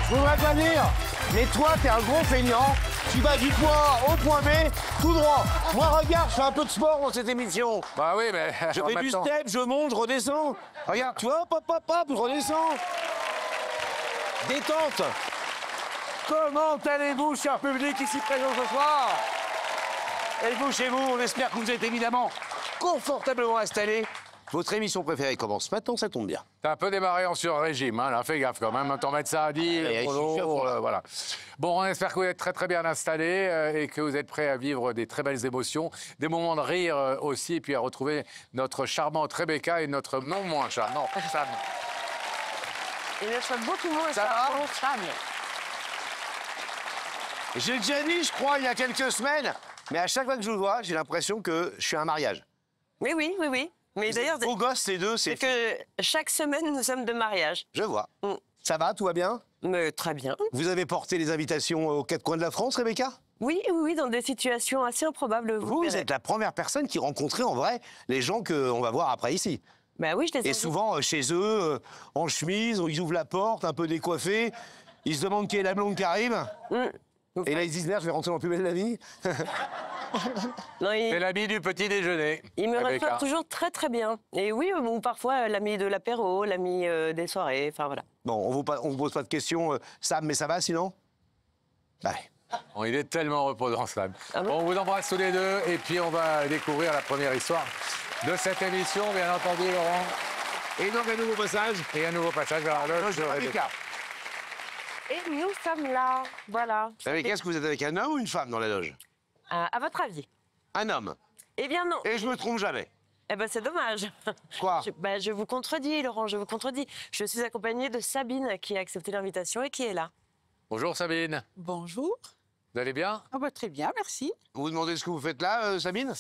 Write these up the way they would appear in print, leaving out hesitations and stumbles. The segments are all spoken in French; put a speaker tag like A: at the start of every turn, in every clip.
A: Je voudrais pas dire, mais toi, t'es un gros feignant. Tu vas du point A au point B, tout droit. Moi, regarde, je fais un peu de sport dans cette émission.
B: Bah oui, mais
A: Je fais du step, je monte, je redescends. Regarde, tu vois, hop, hop, hop, hop, je redescends. Détente. Comment allez-vous, cher public, ici présent ce soir? Et vous, chez vous, on espère que vous êtes évidemment confortablement installés. Votre émission préférée commence maintenant, ça tombe bien.
B: T'as un peu démarré en sur-régime, hein, là, fais gaffe quand même, t'en mettre ça à 10, voilà. Bon, on espère que vous êtes très très bien installés et que vous êtes prêts à vivre des très belles émotions, des moments de rire aussi, et puis à retrouver notre charmante Rebecca et notre non moins charmant Sam.
C: Et notre beaucoup moins
A: Ça va
C: charmant Sam.
A: J'ai déjà dit, je crois, il y a quelques semaines, mais à chaque fois que je vous vois, j'ai l'impression que je suis à un mariage.
C: Oui, oui, oui, oui. Mais d'ailleurs,
A: Beaux gosses, les deux,
C: c'est que chaque semaine, nous sommes de mariage.
A: Je vois.
C: Mm.
A: Ça va, tout va bien?
C: Mais très bien.
A: Vous avez porté les invitations aux quatre coins de la France, Rebecca?
C: Oui, oui, oui, dans des situations assez improbables.
A: Vous
C: verrez.
A: êtes la première personne qui rencontrait en vrai les gens qu'on va voir après ici.
C: Bah oui, je les ai
A: Et souvent, chez eux, en chemise, ils ouvrent la porte, un peu décoiffés, ils se demandent qui est la blonde qui arrive. Et là, ils se disent, merde, je vais rentrer dans Plus belle la vie.
C: Non,
B: C'est l'ami du petit déjeuner.
C: il me
B: Rebecca.
C: reçoit toujours très, très bien. Et oui, ou parfois l'ami de l'apéro, l'ami des soirées, enfin voilà.
A: Bon, on vous pose pas de questions, Sam, mais ça va sinon? Bah,
B: Bon, il est tellement reposant, Sam.
C: Ah bon
B: On vous embrasse tous les deux, et puis on va découvrir la première histoire de cette émission, bien entendu, Laurent.
A: et donc, un nouveau passage.
B: Et un nouveau passage vers la loge de Rebecca.
C: Et nous sommes là, voilà.
A: Rebecca, est-ce que vous êtes avec un homme ou une femme dans la loge?
C: À votre avis?
A: Un homme.
C: Eh bien non.
A: Et je me trompe jamais.
C: Eh ben c'est dommage.
A: Quoi?
C: Je vous contredis, Laurent, je vous contredis. Je suis accompagnée de Sabine qui a accepté l'invitation et qui est là.
B: Bonjour, Sabine.
D: Bonjour.
B: Vous allez bien?
D: Ah bah, très bien, merci.
A: Vous vous demandez ce que vous faites là, Sabine?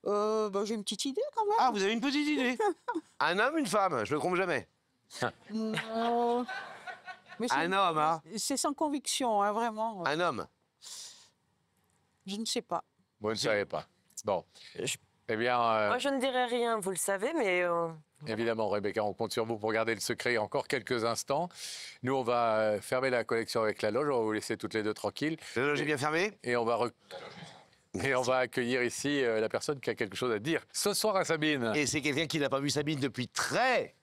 D: J'ai une petite idée quand même.
A: Ah, vous avez une petite idée. Un homme, une femme, je me trompe jamais.
D: Non. Mais
A: Un homme, hein?
D: c'est sans conviction, hein, vraiment.
A: Un homme.
D: Je ne sais pas.
B: Vous ne savez pas. Bon. Eh bien,
C: Moi, je ne dirai rien, vous le savez, mais...
B: évidemment, Rebecca, on compte sur vous pour garder le secret encore quelques instants. Nous, on va fermer la collection avec la loge. On va vous laisser toutes les deux tranquilles.
A: La loge est bien fermée?
B: Et on va accueillir ici la personne qui a quelque chose à dire ce soir à Sabine.
A: Et c'est quelqu'un qui n'a pas vu Sabine depuis très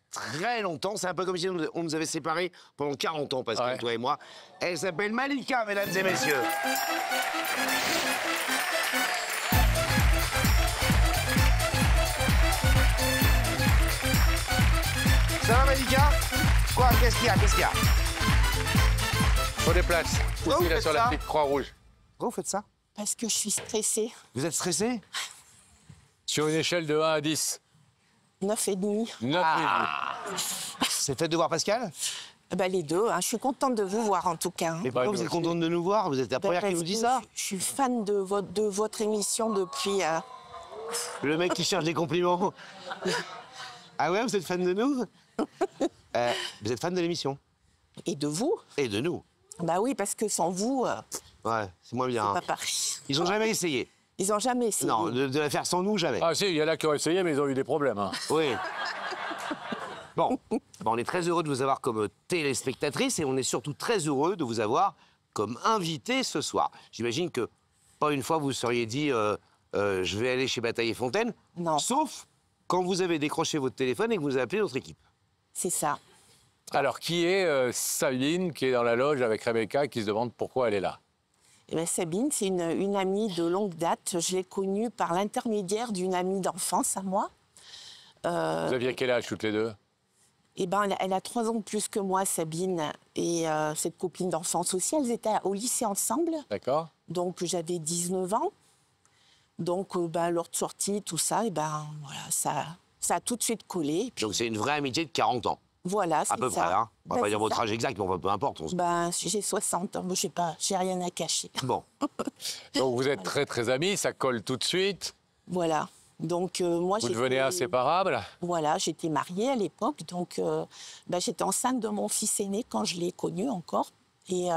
A: longtemps. C'est un peu comme si on nous avait séparés pendant 40 ans, Pascal,
B: Ouais.
A: toi et moi. Elle s'appelle Malika, mesdames et messieurs. Ça va, Malika? Quoi? Qu'est-ce qu'il y a? Qu'est-ce qu'il y a?
B: Faut des places.
A: Pourquoi
B: Ici,
A: vous
B: là,
A: faites
B: sur la
A: ça?
B: petite croix rouge.
A: Pourquoi vous faites ça?
D: Parce que je suis stressée.
A: Vous êtes stressé?
B: Sur une échelle de 1 à 10.
D: 9,5.
B: 9
A: C'est fait de voir Pascal?
D: Bah, les deux, hein. Je suis contente de vous voir en tout cas. hein.
A: Mais pourquoi vous êtes contente de nous voir? Vous êtes la première qui
D: Parce
A: nous dit
D: que
A: ça?
D: Je suis fan de votre émission depuis...
A: Le mec qui cherche des compliments. Ah ouais, vous êtes fan de nous? Vous êtes fan de l'émission?
D: Et de vous.
A: Et de nous?
D: Bah oui, parce que sans vous,
A: Ouais, c'est moins bien.
D: c'est
A: hein.
D: pas pareil.
A: Ils ont jamais essayé.
D: Ils ont jamais essayé.
A: Non, de la faire sans nous, jamais.
B: Ah si, il y en a qui ont essayé, mais ils ont eu des problèmes. Hein.
A: Oui. Bon, on est très heureux de vous avoir comme téléspectatrice et on est surtout très heureux de vous avoir comme invité ce soir. J'imagine que pas une fois vous seriez dit je vais aller chez Bataille et Fontaine.
D: Non.
A: Sauf quand vous avez décroché votre téléphone et que vous avez appelé notre équipe.
D: C'est ça.
B: Alors, qui est Sabine, qui est dans la loge avec Rebecca, qui se demande pourquoi elle est là?
D: Eh ben, Sabine, c'est une amie de longue date. Je l'ai connue par l'intermédiaire d'une amie d'enfance à moi.
B: Vous aviez quel âge toutes les deux?
D: Eh ben, elle a 3 ans de plus que moi, Sabine, et cette copine d'enfance aussi. Elles étaient au lycée ensemble,
B: D'accord.
D: donc j'avais 19 ans. Donc, lors de sortie, tout ça, et ben, voilà, ça a tout de suite collé. Et puis,
A: Donc c'est une vraie amitié de 40 ans,
D: voilà, c'est
A: à peu
D: ça.
A: près. Hein. On va
D: Ben,
A: pas dire
D: c'est
A: votre
D: ça.
A: âge exact, mais on va, peu importe.
D: Ben, j'ai 60 ans, je sais pas, j'ai rien à cacher.
A: Bon,
B: Donc vous êtes très très amis, ça colle tout de suite.
D: Voilà. Donc, moi,
B: Vous devenez inséparables.
D: Voilà, j'étais mariée à l'époque, donc j'étais enceinte de mon fils aîné quand je l'ai connu encore. Et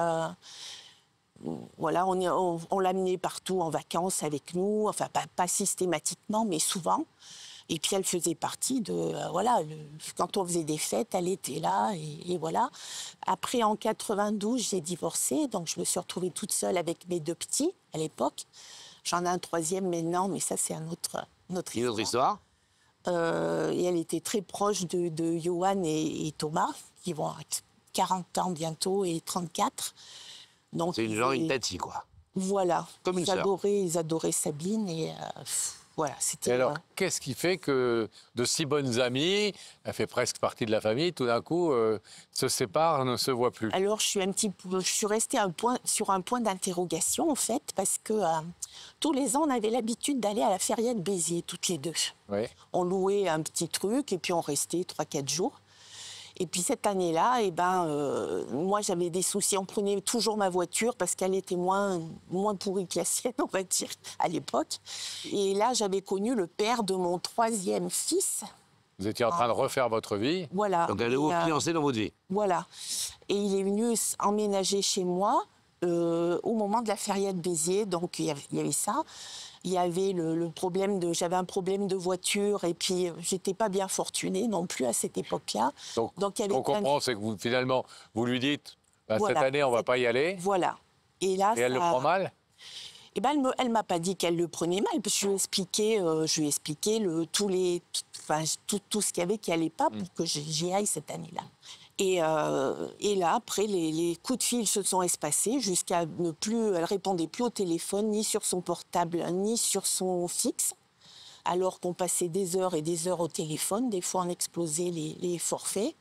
D: voilà, on l'amenait partout en vacances avec nous, enfin pas systématiquement, mais souvent. Et puis elle faisait partie de... voilà, quand on faisait des fêtes, elle était là, et voilà. Après, en 92, j'ai divorcé, donc je me suis retrouvée toute seule avec mes 2 petits, à l'époque. J'en ai un 3e maintenant, mais ça, c'est une autre histoire. Et elle était très proche de Johan et Thomas, qui vont avoir 40 ans bientôt et 34. Donc,
A: c'est une tati, quoi.
D: Voilà.
A: Comme une sœur.
D: Ils adoraient Sabine, et voilà, c'était...
B: Et alors, qu'est-ce qui fait que de si bonnes amies, elle fait presque partie de la famille, tout d'un coup, se séparent, ne se voient plus?
D: Alors, je suis restée sur un point d'interrogation, en fait, parce que tous les ans, on avait l'habitude d'aller à la feria de Béziers, toutes les 2.
B: Oui.
D: On louait un petit truc, et puis on restait 3-4 jours. Et puis cette année-là, moi, j'avais des soucis. On prenait toujours ma voiture parce qu'elle était moins pourrie que la sienne, on va dire, à l'époque. Et là, j'avais connu le père de mon 3e fils.
B: Vous étiez en train de refaire votre vie.
D: Voilà.
A: Donc, elle est fiancée dans votre vie.
D: Voilà. Et il est venu emménager chez moi au moment de la feria de Béziers. Donc, il y avait ça. Il y avait le problème j'avais un problème de voiture, et puis j'étais pas bien fortunée non plus à cette époque-là.
B: Donc ce qu'on comprend, c'est que finalement, vous lui dites, voilà, cette année, on va pas y aller.
D: Voilà. Et là,
B: elle le prend mal?
D: Eh ben, elle m'a pas dit qu'elle le prenait mal, parce que je lui ai expliqué tout ce qu'il y avait qui allait pas pour que j'y aille cette année-là. Et là, après, les coups de fil se sont espacés jusqu'à ne plus... Elle répondait plus au téléphone, ni sur son portable, ni sur son fixe, alors qu'on passait des heures et des heures au téléphone. Des fois, on explosait les forfaits.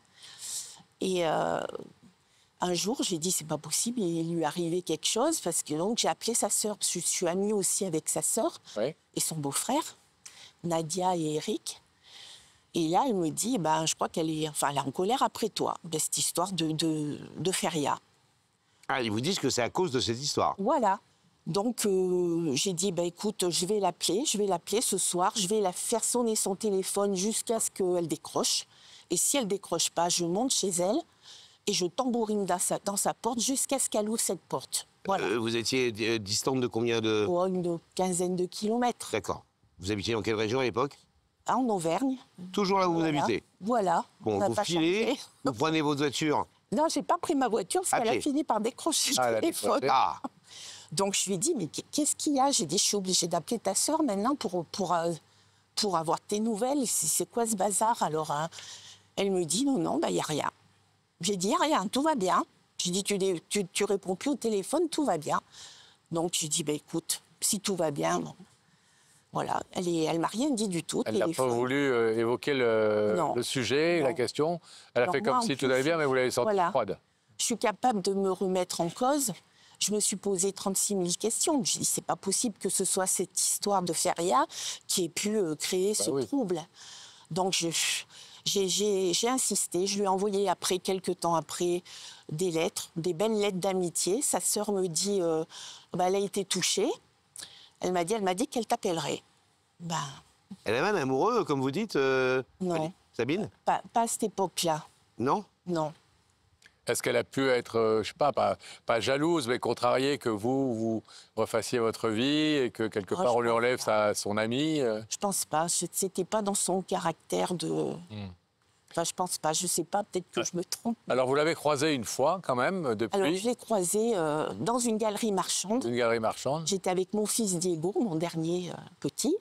D: Et un jour, j'ai dit, c'est pas possible, il lui arrivait quelque chose, parce que donc j'ai appelé sa sœur, parce que je suis amie aussi avec sa sœur et son beau-frère, Nadia et Eric. Et là, elle me dit, je crois qu'elle est en colère après toi, de cette histoire de feria.
A: Ah, ils vous disent que c'est à cause de cette histoire.
D: Voilà. Donc, j'ai dit, écoute, je vais l'appeler ce soir, je vais la faire sonner son téléphone jusqu'à ce qu'elle décroche. Et si elle décroche pas, je monte chez elle et je tambourine dans sa porte jusqu'à ce qu'elle ouvre cette porte. Voilà.
A: Vous étiez distante de combien de...
D: Une quinzaine de kilomètres.
A: D'accord. Vous habitiez dans quelle région à l'époque?
D: En Auvergne.
A: Toujours là où vous habitez?
D: Voilà.
A: Bon, vous filez, vous prenez votre voiture.
D: Non, j'ai pas pris ma voiture parce qu'elle a fini par décrocher le téléphone. Donc je lui ai dit, mais qu'est-ce qu'il y a? J'ai dit, je suis obligée d'appeler ta sœur maintenant pour avoir tes nouvelles. C'est quoi ce bazar? Alors, elle me dit, non, il n'y a rien. J'ai dit, il n'y a rien, tout va bien. J'ai dit, tu réponds plus au téléphone, tout va bien. Donc j'ai dit, écoute, si tout va bien, bon. Voilà, elle m'a rien dit du tout.
B: Elle n'a pas voulu évoquer le sujet, la question. Elle a fait comme si tout allait bien, mais vous l'avez sentie froide.
D: Je suis capable de me remettre en cause. Je me suis posé 36 000 questions. Je dis, c'est pas possible que ce soit cette histoire de feria qui ait pu créer ce trouble. Donc j'ai insisté. Je lui ai envoyé quelques temps après, des lettres, des belles lettres d'amitié. Sa sœur me dit, elle a été touchée. Elle m'a dit qu'elle t'appellerait.
A: Elle avait un amoureux, comme vous dites,
D: non.
A: Sabine?
D: Pas à cette époque-là.
A: Non?
D: Non.
B: Est-ce qu'elle a pu être, je sais pas jalouse, mais contrariée que vous refassiez votre vie et que quelque part on lui enlève son ami?
D: Je pense pas. C'était pas dans son caractère de... je pense pas. Je sais pas. Peut-être que je me trompe.
B: Alors vous l'avez croisée une fois quand même depuis?
D: Alors je l'ai croisée dans une galerie marchande.
B: Une galerie marchande.
D: J'étais avec mon fils Diego, mon dernier petit,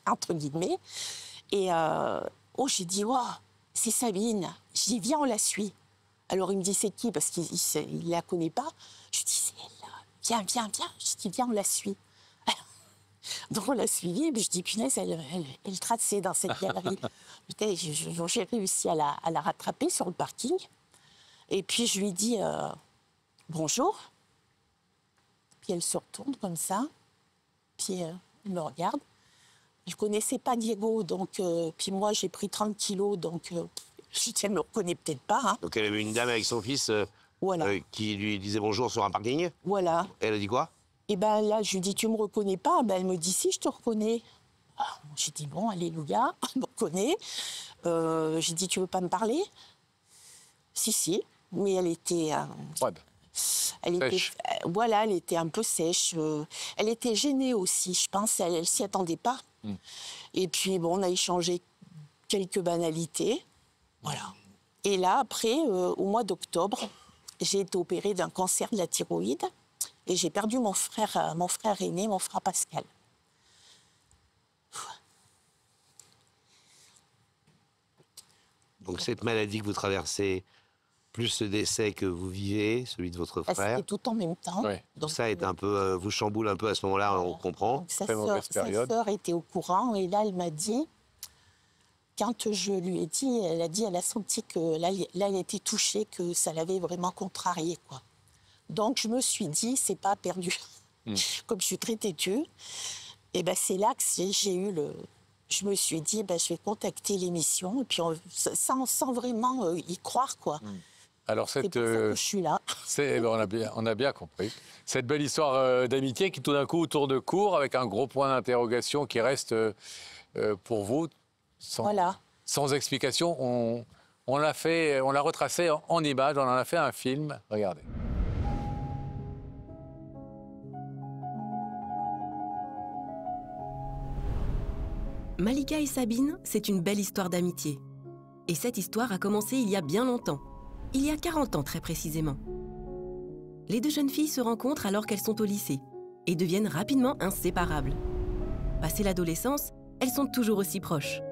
D: entre guillemets. Et j'ai dit, c'est Sabine. Je dis, viens, on la suit. Alors il me dit, c'est qui? Parce qu'il ne la connaît pas. Je dis, c'est elle. Viens. Je dis, viens, on la suit. Donc on l'a suivie, et je dis, punaise, elle traçait dans cette galerie. J'ai réussi à la rattraper sur le parking. Et puis je lui dis, bonjour. Puis elle se retourne comme ça. Puis elle me regarde. Je ne connaissais pas Diego, donc puis moi j'ai pris 30 kilos, donc je dis, elle ne me reconnaît peut-être pas. Hein.
A: Donc elle avait une dame avec son fils qui lui disait bonjour sur un parking.
D: Voilà.
A: Elle a dit quoi?
D: Et là, je lui dis, tu me reconnais pas? Elle me dit, si, je te reconnais. J'ai dit, bon, alléluia, elle me reconnaît. J'ai dit, tu veux pas me parler? Si, mais elle était...
B: Froide.
D: Elle était un peu sèche. Elle était gênée aussi, je pense. Elle s'y attendait pas. Et puis, bon, on a échangé quelques banalités. Voilà. Et là, après, au mois d'octobre, j'ai été opérée d'un cancer de la thyroïde et j'ai perdu mon frère aîné, mon frère Pascal.
A: Donc cette maladie que vous traversez, plus ce décès que vous vivez, celui de votre frère,
D: c'était tout en même temps.
B: Ouais.
D: Donc,
A: ça est un peu, vous chamboule un peu à ce moment-là, on comprend.
D: donc sa
B: Très mauvaise période.
D: sœur était au courant et là, elle m'a dit, quand je lui ai dit, elle a senti que là, elle était touchée, que ça l'avait vraiment contrariée, quoi. Donc je me suis dit, c'est pas perdu. Comme je suis très têtue, et ben c'est là que j'ai eu le. Je me suis dit, ben, je vais contacter l'émission, et puis sans vraiment y croire, quoi.
B: Alors
D: C'est pour ça que je suis là.
B: on a bien compris. Cette belle histoire d'amitié qui tout d'un coup tourne de court avec un gros point d'interrogation qui reste pour vous
D: Voilà.
B: sans explication. On l'a retracé en images, on en a fait un film. Regardez.
E: Malika et Sabine, c'est une belle histoire d'amitié. Et cette histoire a commencé il y a bien longtemps. Il y a 40 ans très précisément. Les deux jeunes filles se rencontrent alors qu'elles sont au lycée et deviennent rapidement inséparables. Passée l'adolescence, elles sont toujours aussi proches.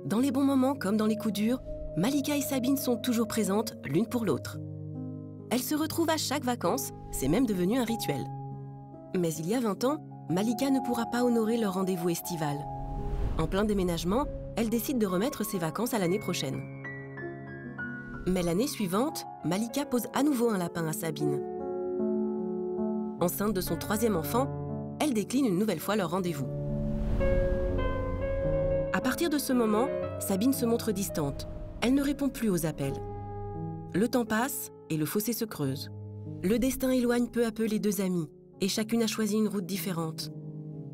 E: Dans les bons moments comme dans les coups durs, Malika et Sabine sont toujours présentes l'une pour l'autre. Elles se retrouvent à chaque vacances, c'est même devenu un rituel. Mais il y a 20 ans, Malika ne pourra pas honorer leur rendez-vous estival. En plein déménagement, elle décide de remettre ses vacances à l'année prochaine. Mais l'année suivante, Malika pose à nouveau un lapin à Sabine. Enceinte de son 3e enfant, elle décline une nouvelle fois leur rendez-vous. À partir de ce moment, Sabine se montre distante. Elle ne répond plus aux appels. Le temps passe et le fossé se creuse. Le destin éloigne peu à peu les deux amies et chacune a choisi une route différente.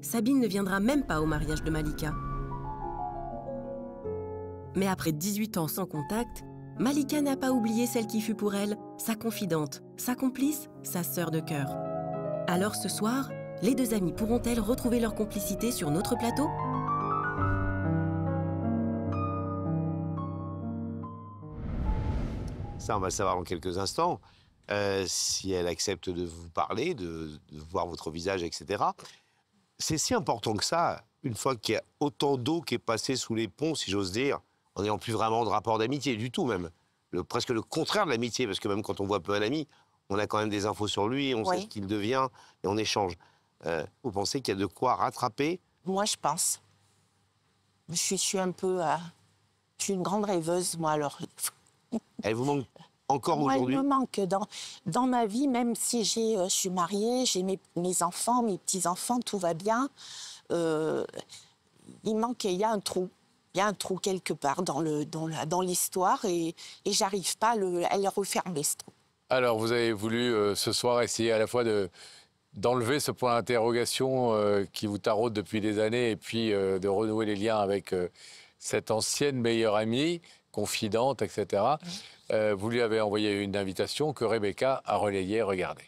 E: Sabine ne viendra même pas au mariage de Malika. Mais après 18 ans sans contact, Malika n'a pas oublié celle qui fut pour elle sa confidente, sa complice, sa sœur de cœur. Alors ce soir, les deux amies pourront-elles retrouver leur complicité sur notre plateau ?
A: Ça, on va le savoir dans quelques instants. Si elle accepte de vous parler, de voir votre visage, etc. C'est si important que ça, une fois qu'il y a autant d'eau qui est passée sous les ponts, si j'ose dire, en n'ayant plus vraiment de rapport d'amitié du tout même. Presque le contraire de l'amitié, parce que même quand on voit peu un ami, on a quand même des infos sur lui, on sait ce qu'il devient, et on échange. Vous pensez qu'il y a de quoi rattraper?
D: Moi, je pense. Je suis un peu... je suis une grande rêveuse, moi, alors...
A: Elle vous manque encore
D: Moi,
A: aujourd'hui?
D: elle me manque dans ma vie, même si je suis mariée, j'ai mes enfants, mes petits-enfants, tout va bien. Il y a un trou. Il y a un trou quelque part dans l'histoire et j'arrive pas à le refermer, ce trou.
B: Alors, vous avez voulu ce soir essayer à la fois d'enlever ce point d'interrogation qui vous taraude depuis des années et puis de renouer les liens avec cette ancienne meilleure amie, confidente, etc. Vous lui avez envoyé une invitation que Rebecca a relayée. Regardez.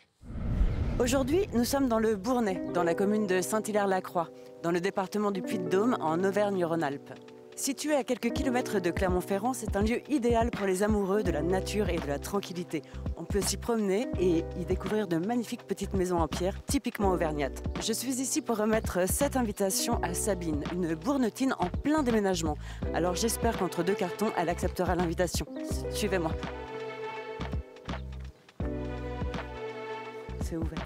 F: Aujourd'hui, nous sommes dans le Bournais, dans la commune de Saint-Hilaire-la-Croix, dans le département du Puy-de-Dôme, en Auvergne-Rhône-Alpes. Situé à quelques kilomètres de Clermont-Ferrand, c'est un lieu idéal pour les amoureux de la nature et de la tranquillité. On peut s'y promener et y découvrir de magnifiques petites maisons en pierre, typiquement auvergnates. Je suis ici pour remettre cette invitation à Sabine, une bournetine en plein déménagement. Alors j'espère qu'entre deux cartons, elle acceptera l'invitation. Suivez-moi. C'est ouvert.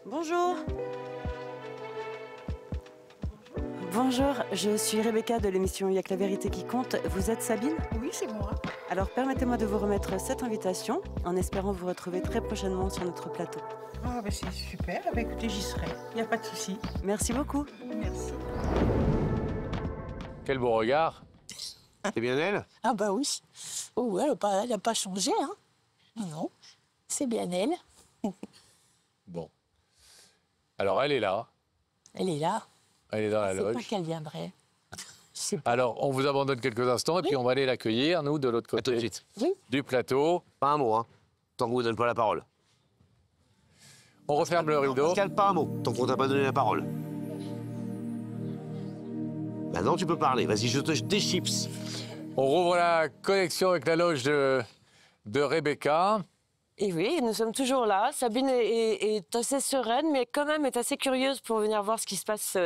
F: Bonjour. Bonjour, je suis Rebecca de l'émission Y'a que la vérité qui compte. Vous êtes Sabine?
G: Oui, c'est moi.
F: Alors permettez-moi de vous remettre cette invitation en espérant vous retrouver très prochainement sur notre plateau.
G: Ah, ben c'est super. Ah, ben, écoutez, j'y serai. Il n'y a pas de souci.
F: Merci beaucoup.
G: Merci.
B: Quel beau regard.
A: C'est bien elle?
D: Ah bah oui. Oh, elle n'a pas changé, hein. Non, c'est bien elle.
B: Bon. Alors, elle est là.
D: Elle est là.
B: Elle est dans la
D: Je ne sais pas
B: loge.
D: qu'elle viendrait. Je sais pas.
B: Alors, on vous abandonne quelques instants et puis on va aller l'accueillir, nous, de l'autre
A: À tout de
B: côté
A: suite.
D: Oui.
B: du plateau.
A: Pas un mot, hein, tant qu'on vous donne pas la parole.
B: On referme le rideau.
A: Pascal, pas un mot, tant qu'on t'a pas donné la parole. Maintenant, tu peux parler. Vas-y, je te des chips.
B: On rouvre la connexion avec la loge de Rebecca.
C: Et oui, nous sommes toujours là. Sabine est assez sereine, mais quand même est assez curieuse pour venir voir ce qui se passe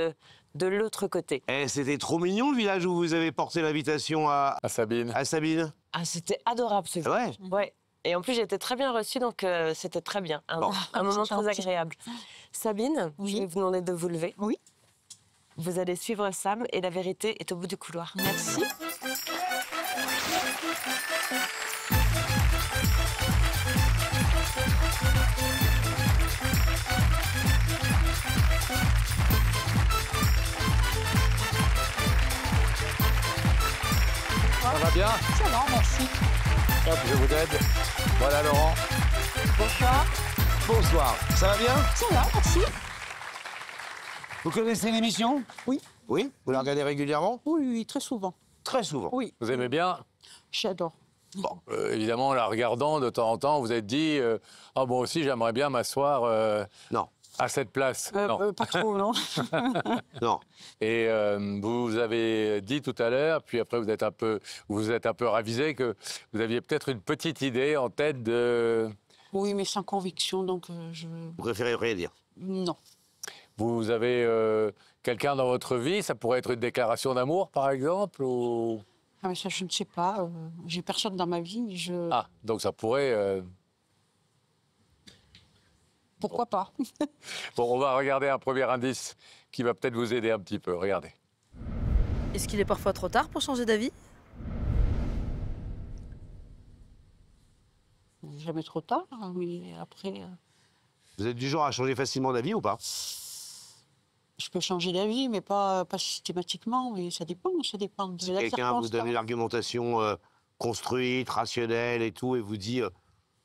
C: de l'autre côté.
A: Eh, c'était trop mignon le village où vous avez porté l'invitation à
B: Sabine.
A: Sabine.
C: Ah, c'était adorable ce
A: Ouais.
C: village. Ouais. Et en plus, j'ai été très bien reçue, donc c'était très bien. Un moment très agréable. Sabine,
D: Oui.
C: je vais vous demander de vous lever.
D: Oui.
C: Vous allez suivre Sam et la vérité est au bout du couloir.
D: Merci.
B: Ça va bien?
D: Ça va, merci.
B: Hop, je vous aide. Voilà Laurent.
D: Bonsoir.
A: Bonsoir. Ça va bien?
D: Ça va, merci.
A: Vous connaissez l'émission?
D: Oui.
A: Oui? Vous la regardez régulièrement?
D: Oui, oui, très souvent.
A: Très souvent.
D: Oui,
B: Vous aimez bien?
D: j'adore.
B: Bon, évidemment, en la regardant de temps en temps, vous êtes dit ah bon aussi j'aimerais bien m'asseoir
A: Non.
B: à cette place. Non.
D: Pas trop, non.
A: Non.
B: Et vous avez dit tout à l'heure, puis après vous êtes un peu ravisé que vous aviez peut-être une petite idée en tête de.
D: Oui, mais sans conviction, donc je...
A: Vous préférez rien dire?
D: Non.
B: Vous avez quelqu'un dans votre vie, ça pourrait être une déclaration d'amour par exemple ou.
D: Ah, mais ça, je ne sais pas. J'ai personne dans ma vie, mais je...
B: Ah, donc ça pourrait.
D: Pourquoi pas?
B: Bon, on va regarder un premier indice qui va peut-être vous aider un petit peu. Regardez.
H: Est-ce qu'il est parfois trop tard pour changer d'avis?
D: Jamais trop tard, hein, mais après...
A: Vous êtes du genre à changer facilement d'avis ou pas?
D: Je peux changer d'avis, mais pas systématiquement. Mais ça dépend de
A: Si
D: la
A: quelqu'un vous donne une
D: circonstance.
A: argumentation construite, rationnelle et tout, et vous dit,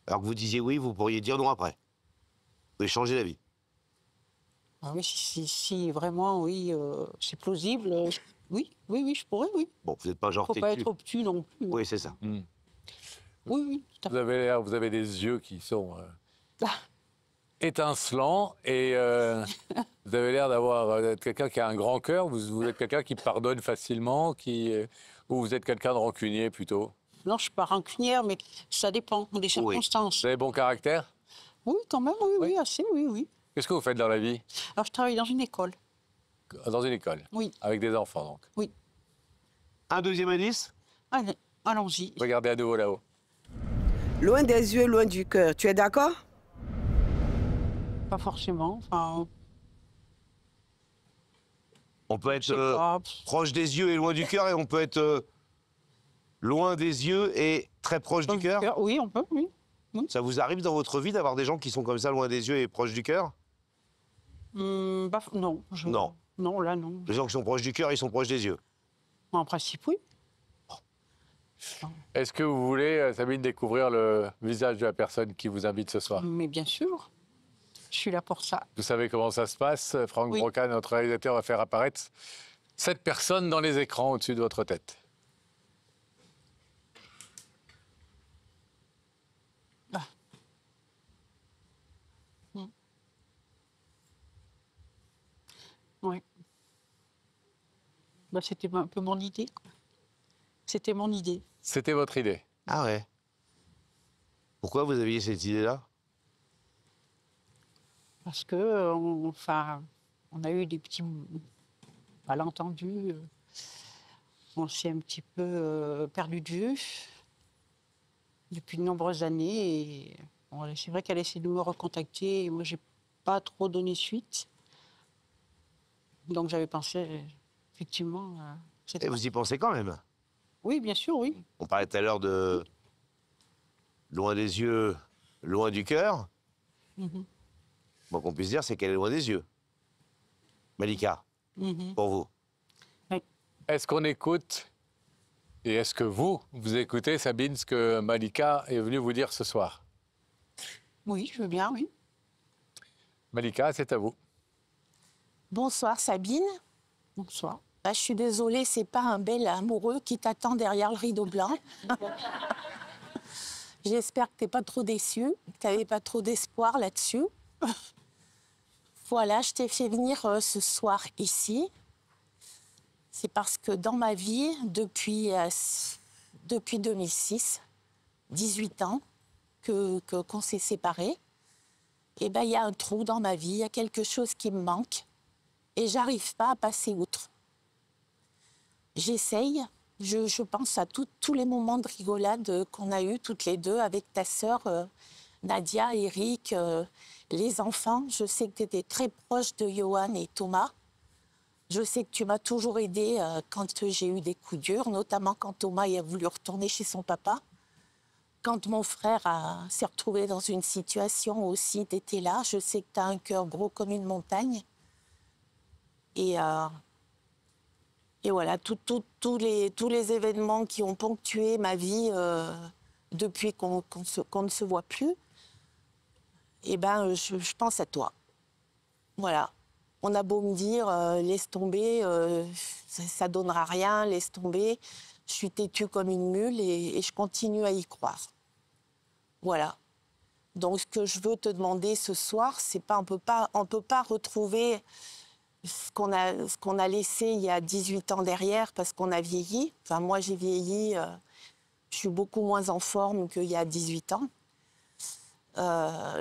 A: alors que vous disiez oui, vous pourriez dire non après. Vous pouvez changer d'avis.
D: Ah oui, si vraiment, oui, c'est plausible, oui, je pourrais, oui.
A: Bon, vous n'êtes pas genre
D: Faut pas
A: têtu.
D: être obtus non plus.
A: Oui, c'est ça.
D: Oui, oui, tout à fait.
B: Vous avez des yeux qui sont
D: Ah.
B: étincelants et vous avez l'air d'être quelqu'un qui a un grand cœur. Vous êtes quelqu'un qui pardonne facilement, ou vous êtes quelqu'un de rancunier plutôt.
D: Non, je suis pas rancunière, mais ça dépend des circonstances.
B: Vous avez bon caractère?
D: Oui, quand même, oui, assez, oui.
B: Qu'est-ce que vous faites dans la vie?
D: Alors, je travaille dans une école.
B: Dans une école?
D: Oui.
B: Avec des enfants donc?
D: Oui.
A: Un deuxième indice?
D: Allez, allons-y.
B: Regardez à nouveau là-haut.
I: Loin des yeux, loin du cœur. Tu es d'accord?
D: Pas forcément, enfin...
A: On peut
D: je sais
A: être
D: pas.
A: proche des yeux et loin du cœur, et on peut être loin des yeux et très proche du cœur.
D: Oui, on peut, oui.
A: Ça vous arrive dans votre vie d'avoir des gens qui sont comme ça, loin des yeux et proches du cœur?
D: Non.
A: Non.
D: Non, là, non.
A: Les gens qui sont proches du cœur, ils sont proches des yeux.
D: En principe, oui.
B: Est-ce que vous voulez, Sabine, découvrir le visage de la personne qui vous invite ce soir?
D: Mais bien sûr. Je suis là pour ça.
B: Vous savez comment ça se passe? Franck
D: Oui.
B: Broca, notre réalisateur, va faire apparaître cette personne dans les écrans au-dessus de votre tête.
D: Oui. Bah, c'était un peu mon idée, quoi. C'était mon idée.
B: C'était votre idée?
A: Ah ouais. Pourquoi vous aviez cette idée-là?
D: Parce que, on a eu des petits malentendus. On s'est un petit peu perdu de vue depuis de nombreuses années. Et bon, c'est vrai qu'elle a essayé de me recontacter. Et moi, j'ai pas trop donné suite. Donc, j'avais pensé, effectivement...
A: Et vous y pensez quand même?
D: Oui, bien sûr, oui.
A: On parlait tout à l'heure de loin des yeux, loin du cœur.
D: Mhm.
A: Bon, qu'on puisse dire, c'est qu'elle est loin des yeux. Malika, pour vous.
B: Est-ce qu'on écoute et est-ce que vous écoutez, Sabine, ce que Malika est venue vous dire ce soir?
D: Oui, je veux bien, oui.
B: Malika, c'est à vous.
D: Bonsoir, Sabine. Bonsoir.
J: Bah, je suis désolée, c'est pas un bel amoureux qui t'attend derrière le rideau blanc. J'espère que t'es pas trop déçue, que t'avais pas trop d'espoir là-dessus. Voilà, je t'ai fait venir ce soir ici. C'est parce que dans ma vie, depuis 2006, 18 ans qu'on s'est séparés, et ben il y a un trou dans ma vie, il y a quelque chose qui me manque et j'arrive pas à passer outre. J'essaye, je pense à tous les moments de rigolade qu'on a eus toutes les deux avec ta sœur Nadia, Eric, les enfants. Je sais que tu étais très proche de Johan et Thomas. Je sais que tu m'as toujours aidée quand j'ai eu des coups durs, notamment quand Thomas a voulu retourner chez son papa. Quand mon frère s'est retrouvé dans une situation aussi, tu étais là. Je sais que tu as un cœur gros comme une montagne. Et voilà, tous les événements qui ont ponctué ma vie depuis qu'on ne se voit plus, eh ben, je pense à toi. Voilà. On a beau me dire, laisse tomber, ça donnera rien, laisse tomber. Je suis têtue comme une mule et je continue à y croire. Voilà. Donc, ce que je veux te demander ce soir, c'est pas, on peut pas retrouver ce qu'on a laissé il y a 18 ans derrière parce qu'on a vieilli. Enfin, moi, j'ai vieilli, je suis beaucoup moins en forme qu'il y a 18 ans.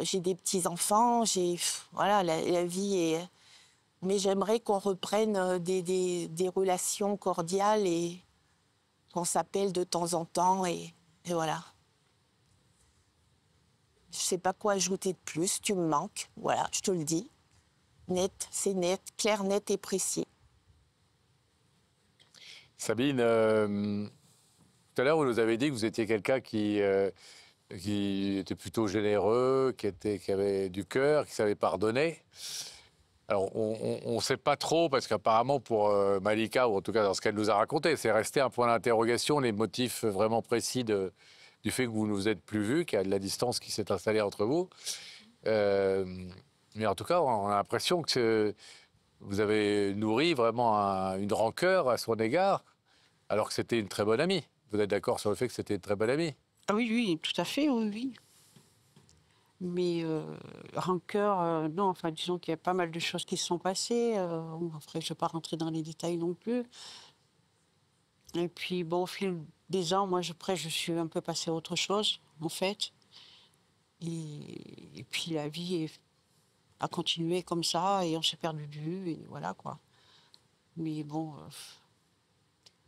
J: J'ai des petits-enfants, voilà, la vie est... Mais j'aimerais qu'on reprenne des relations cordiales et qu'on s'appelle de temps en temps et voilà. Je sais pas quoi ajouter de plus, tu me manques, voilà, je te le dis. Net, c'est net, clair, net et précis.
B: Sabine, tout à l'heure, vous nous avez dit que vous étiez quelqu'un qui était plutôt généreux, qui avait du cœur, qui savait pardonner. Alors, on ne sait pas trop, parce qu'apparemment, pour Malika, ou en tout cas dans ce qu'elle nous a raconté, c'est resté un point d'interrogation, les motifs vraiment précis du fait que vous ne vous êtes plus vus, qu'il y a de la distance qui s'est installée entre vous. Mais en tout cas, on a l'impression que vous avez nourri vraiment une rancœur à son égard, alors que c'était une très bonne amie. Vous êtes d'accord sur le fait que c'était une très bonne amie?
G: Ah oui, oui, tout à fait, oui, oui. Mais rancœur, non, enfin, disons qu'il y a pas mal de choses qui se sont passées. Après, je ne vais pas rentrer dans les détails non plus. Et puis, bon, au fil des ans, moi, après, je suis un peu passée à autre chose, en fait. Et puis, la vie a continué comme ça, et on s'est perdu de vue, et voilà, quoi. Mais bon...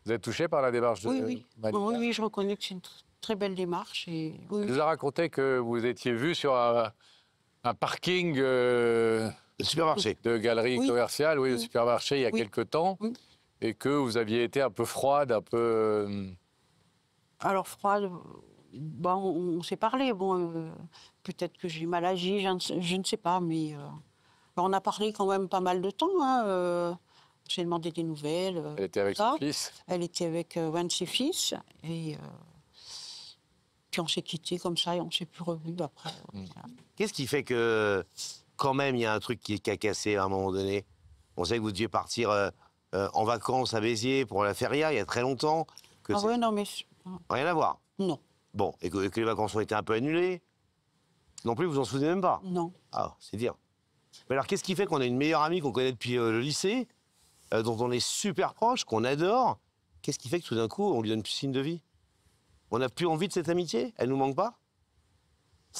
B: Vous êtes touché par la démarche de
G: oui.
B: Malika?
G: Oui, je reconnais que c'est une très belle démarche. Et... Oui,
B: Elle nous a raconté que vous étiez vu sur un parking
A: de supermarché,
B: de galerie commerciale, oui, de supermarché, il y a quelque temps, et que vous aviez été un peu froide, un peu...
G: Alors, froide, bon, on s'est parlé. Bon, peut-être que j'ai mal agi, je ne sais pas, mais on a parlé quand même pas mal de temps. Hein, j'ai demandé des nouvelles.
B: Elle était avec son fils?
G: Elle était avec un de ses fils. Et puis on s'est quittés comme ça et on ne s'est plus revus après. Voilà.
A: Qu'est-ce qui fait que, quand même, il y a un truc qui a cassé à un moment donné? On sait que vous deviez partir en vacances à Béziers pour la feria il y a très longtemps.
G: Ah ouais, non, mais...
A: Rien à voir?
G: Non.
A: Bon, et que les vacances ont été un peu annulées? Non plus, vous en souvenez même pas?
G: Non.
A: Ah, c'est dire. Mais alors, qu'est-ce qui fait qu'on a une meilleure amie qu'on connaît depuis le lycée, dont on est super proche, qu'on adore? Qu'est-ce qui fait que tout d'un coup, on lui donne plus signe de vie? On n'a plus envie de cette amitié? Elle nous manque pas?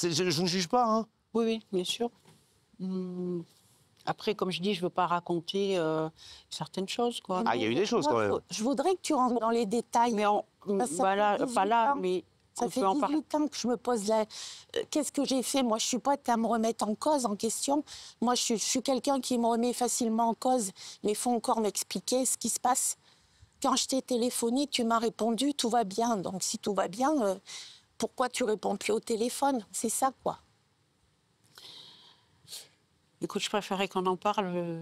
A: Je ne juge pas, hein?
G: Oui, oui, bien sûr. Après, comme je dis, je ne veux pas raconter certaines choses, quoi.
A: Ah, il y a eu des choses, quand même.
J: Je voudrais que tu rentres dans les détails.
G: Mais pas là, mais...
J: Ça fait 18 ans que je me pose la... Qu'est-ce que j'ai fait? Moi, je ne suis pas à me remettre en cause, en question. Moi, je suis quelqu'un qui me remet facilement en cause, mais il faut encore m'expliquer ce qui se passe. Quand je t'ai téléphoné, tu m'as répondu, tout va bien. Donc, si tout va bien, pourquoi tu réponds plus au téléphone? C'est ça, quoi.
G: Écoute, je préférais qu'on en parle...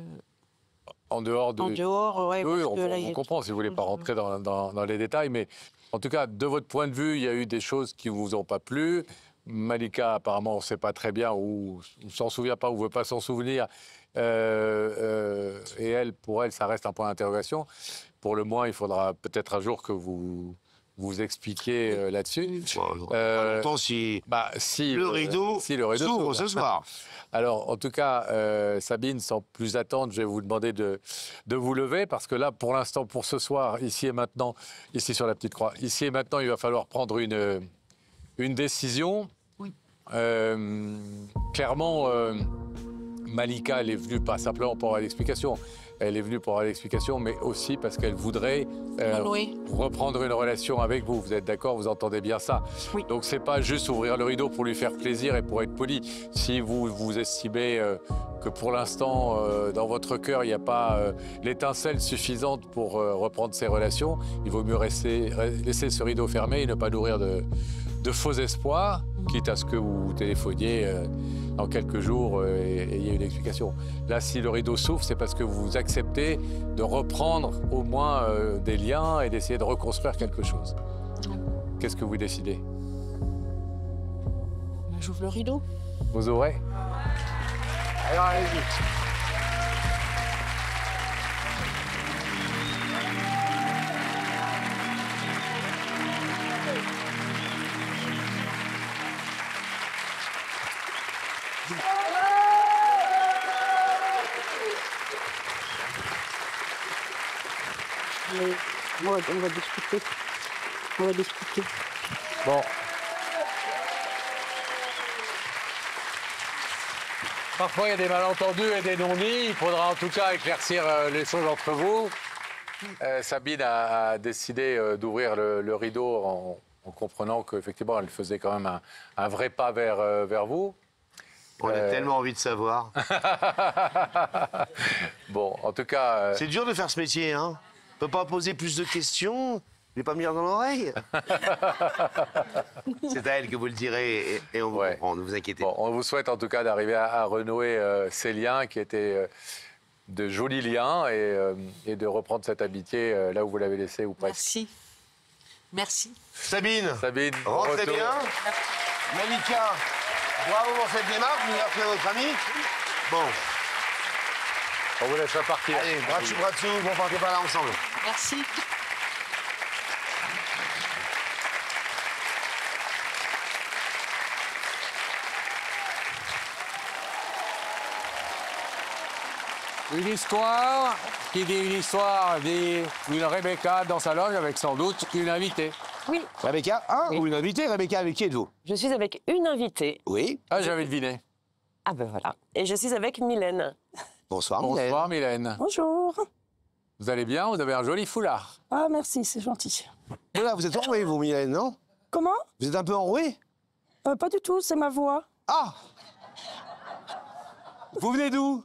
B: En dehors de...
G: En dehors, ouais.
B: Oui, on comprend si vous ne voulez pas rentrer dans les détails, mais en tout cas, de votre point de vue, il y a eu des choses qui ne vous ont pas plu. Malika, apparemment, on ne sait pas très bien, ou ne s'en souvient pas, ou ne veut pas s'en souvenir. Et elle, pour elle, ça reste un point d'interrogation. Pour le moins, il faudra peut-être un jour que vous vous expliquer là-dessus.
A: Longtemps si le rideau s'ouvre ce soir.
B: Alors, en tout cas, Sabine, sans plus attendre, je vais vous demander de vous lever, parce que là, pour l'instant, pour ce soir, ici et maintenant, ici sur la petite croix, ici et maintenant, il va falloir prendre une décision.
G: Oui.
B: Clairement, Malika, elle est venue pas simplement pour avoir l'explication. Elle est venue pour avoir l'explication, mais aussi parce qu'elle voudrait reprendre une relation avec vous. Vous êtes d'accord? Vous entendez bien ça?
G: Oui.
B: Donc, c'est pas juste ouvrir le rideau pour lui faire plaisir et pour être poli. Si vous estimez que pour l'instant, dans votre cœur, il n'y a pas l'étincelle suffisante pour reprendre ces relations, il vaut mieux laisser ce rideau fermé et ne pas nourrir de faux espoirs, quitte à ce que vous téléphoniez dans quelques jours et il y ait une explication. Là, si le rideau s'ouvre, c'est parce que vous acceptez de reprendre au moins des liens et d'essayer de reconstruire quelque chose. Qu'est-ce que vous décidez?
G: J'ouvre le rideau.
B: Vous aurez? Alors, allez-y.
G: On va discuter. On va discuter.
B: Bon. Parfois, il y a des malentendus et des non-dits. Il faudra en tout cas éclaircir les choses entre vous. Sabine a décidé d'ouvrir le rideau en comprenant qu'effectivement, elle faisait quand même un vrai pas vers vous.
A: On a tellement envie de savoir.
B: Bon, en tout cas...
A: C'est dur de faire ce métier, hein. On peut pas poser plus de questions. Je vais pas me lire dans l'oreille. C'est à elle que vous le direz et on vous comprend, ne vous inquiétez pas.
B: Bon, on vous souhaite en tout cas d'arriver à renouer ces liens qui étaient de jolis liens et de reprendre cette amitié là où vous l'avez laissé ou presque.
G: Merci. Merci.
A: Sabine,
B: rentrez
A: rentrez bien. Malika, bravo pour cette démarche, vous avez fait votre ami. Bon.
B: On vous laisse partir.
A: Allez, bras dessous, vous ne partez pas là ensemble.
G: Merci.
B: Une histoire qui dit une histoire dit une Rebecca dans sa loge avec sans doute une invitée.
C: Oui.
A: Rebecca, ou une invitée? Rebecca, avec qui êtes-vous?
C: Je suis avec une invitée.
A: Oui.
B: Ah, j'avais deviné.
C: Ah ben voilà. Et je suis avec Mylène.
A: Bonsoir, Mylène.
B: Bonsoir, Mylène.
G: Bonjour.
B: Vous allez bien? Vous avez un joli foulard.
G: Ah, merci, c'est gentil.
A: Voilà, vous êtes enrouée, vous, Mylène, non?
G: Comment?
A: Vous êtes un peu enrouée?
G: Pas du tout, c'est ma voix.
A: Ah! Vous venez d'où?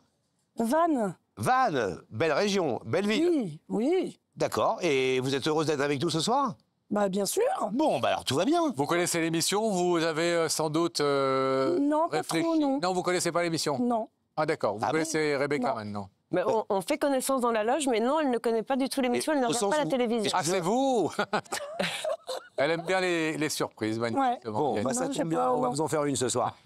G: Vannes.
A: Vannes, belle région, belle ville.
G: Oui, oui.
A: D'accord, et vous êtes heureuse d'être avec nous ce soir?
G: Bah, bien sûr.
A: Bon, bah alors tout va bien.
B: Vous connaissez l'émission? Vous avez sans doute
G: non, pas
B: réfléchi?
G: trop, non.
B: Non, vous connaissez pas l'émission?
G: Non.
B: Ah d'accord, vous connaissez Rebecca maintenant?
C: Mais on fait connaissance dans la loge, mais non, elle ne connaît pas du tout l'émission, elle ne regarde pas la télévision.
B: Ah, c'est vous? Elle aime bien les surprises, manifestement.
A: Bon, bah, ça tombe bien, on va vous en faire une ce soir.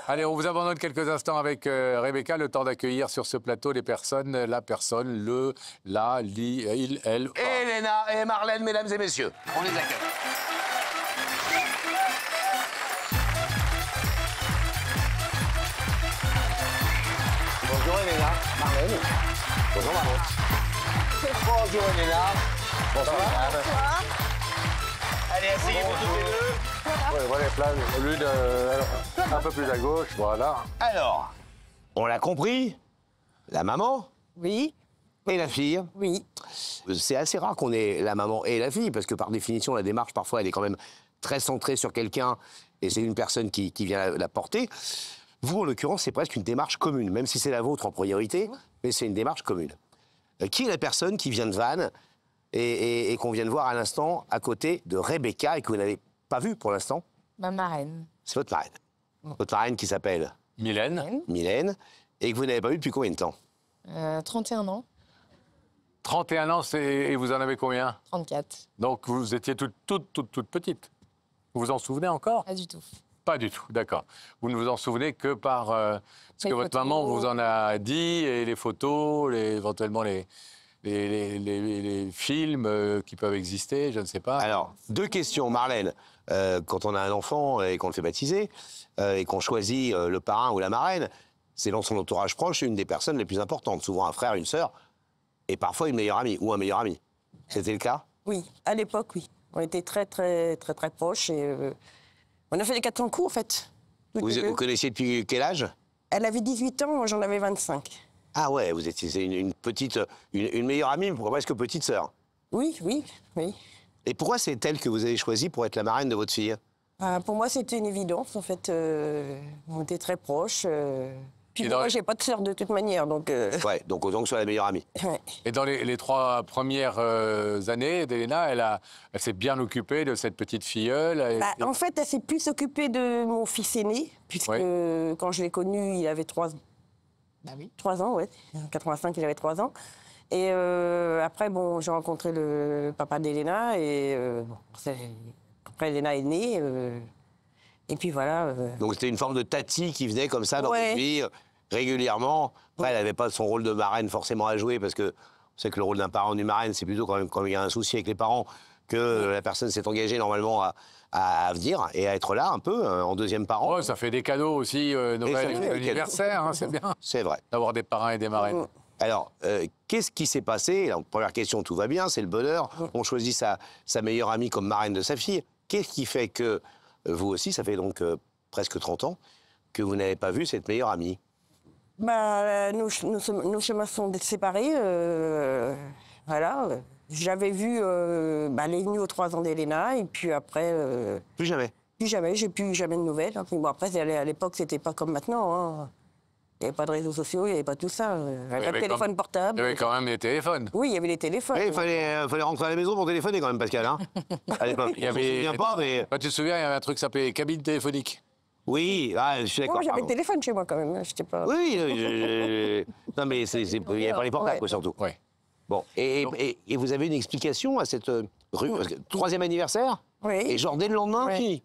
B: Allez, on vous abandonne quelques instants avec Rebecca, le temps d'accueillir sur ce plateau les personnes, la personne, le, la, il, elle.
A: Elena et Marlène, mesdames et messieurs, on les accueille. Bonjour Elena, Marlène. Bonjour Marlène. Bonjour Elena. Bonsoir. Bonsoir. Allez, asseyez-vous toutes les deux.
B: Voilà, l'une un peu plus à gauche, voilà.
A: Alors, on l'a compris, la maman.
D: Oui.
A: Et la fille.
D: Oui.
A: C'est assez rare qu'on ait la maman et la fille, parce que par définition, la démarche, parfois, elle est quand même très centrée sur quelqu'un, et c'est une personne qui vient la porter. Vous, en l'occurrence, c'est presque une démarche commune, même si c'est la vôtre en priorité, mais c'est une démarche commune. Qui est la personne qui vient de Vannes et qu'on vient de voir à l'instant à côté de Rebecca et que vous n'avez pas vue pour l'instant?
K: Ma marraine.
A: C'est votre marraine. Votre marraine qui s'appelle
B: Mylène.
A: Mylène. Et que vous n'avez pas vue depuis combien de temps?
K: 31 ans.
B: 31 ans, et vous en avez combien?
K: 34.
B: Donc vous étiez toute petite. Vous vous en souvenez encore?
K: Pas du tout.
B: Pas du tout, d'accord. Vous ne vous en souvenez que par ce que votre
K: photos.
B: maman vous en a dit, et les photos, éventuellement les films qui peuvent exister, je ne sais pas.
A: Alors, 2 questions, Marlène. Quand on a un enfant et qu'on le fait baptiser, et qu'on choisit le parrain ou la marraine, c'est dans son entourage proche une des personnes les plus importantes. Souvent un frère, une sœur, et parfois une meilleure amie ou un meilleur ami. C'était le cas?
C: Oui, à l'époque, oui. On était très proches et on a fait les 400 coups, en fait.
A: Vous connaissiez depuis quel âge?
C: Elle avait 18 ans, moi j'en avais 25.
A: Ah ouais, vous étiez une petite, une meilleure amie, mais presque petite sœur.
C: Oui.
A: Et pourquoi c'est elle que vous avez choisie pour être la marraine de votre fille?
C: Pour moi, c'était une évidence, en fait. On était très proches. Puis moi, j'ai pas de sœur de toute manière, donc...
A: Ouais, donc autant que ce soit la meilleure amie.
C: Ouais.
B: Et dans les 3 premières années d'Elena, elle s'est bien occupée de cette petite filleule.
C: En fait, elle s'est plus occupée de mon fils aîné, puisque quand je l'ai connu, il avait 3 ans. Bah oui. 3 ans, ouais. En 85, il avait 3 ans. Et après, bon, j'ai rencontré le papa d'Elena, et après, Elena est née. Et puis voilà.
A: Donc c'était une forme de tati qui venait comme ça dans votre vie régulièrement. Après, elle n'avait pas son rôle de marraine forcément à jouer, parce que on sait que le rôle d'un parent ou d'une marraine, c'est plutôt quand il y a un souci avec les parents que la personne s'est engagée normalement à venir et à être là un peu en deuxième parent.
B: Ouais, ça fait des cadeaux aussi, Noël et anniversaire, hein, c'est bien.
A: C'est vrai.
B: D'avoir des parrains et des marraines.
A: Alors, qu'est-ce qui s'est passé? Alors, première question, tout va bien, c'est le bonheur. On choisit sa meilleure amie comme marraine de sa fille. Qu'est-ce qui fait que vous aussi, ça fait donc presque 30 ans, que vous n'avez pas vu cette meilleure amie?
C: Nos chemins sont séparés. Voilà. J'avais vu, elle est venue aux 3 ans d'Elena, et puis après...
A: Plus jamais?
C: Plus jamais, j'ai plus jamais de nouvelles. Bon, après, à l'époque, c'était pas comme maintenant. Hein. Il n'y avait pas de réseaux sociaux, il n'y avait pas tout ça. Il n'y avait pas de téléphone portable.
B: Il y avait quand même des téléphones.
C: Oui, il y avait les téléphones.
A: Il fallait rentrer à la maison pour téléphoner quand même, Pascal. Hein. À l'époque.
B: Il y avait...
A: Je me souviens pas, mais...
B: Tu te souviens, il y avait un truc qui s'appelait cabine téléphonique.
A: Oui, je suis d'accord.
C: Moi, j'avais le téléphone chez moi quand même. J'étais pas...
A: Oui, non, mais il n'y avait pas les portables, quoi, surtout.
B: Ouais.
A: Bon, et vous avez une explication à cette rue? Parce que 3e anniversaire?
C: Oui.
A: Et genre dès le lendemain, fini?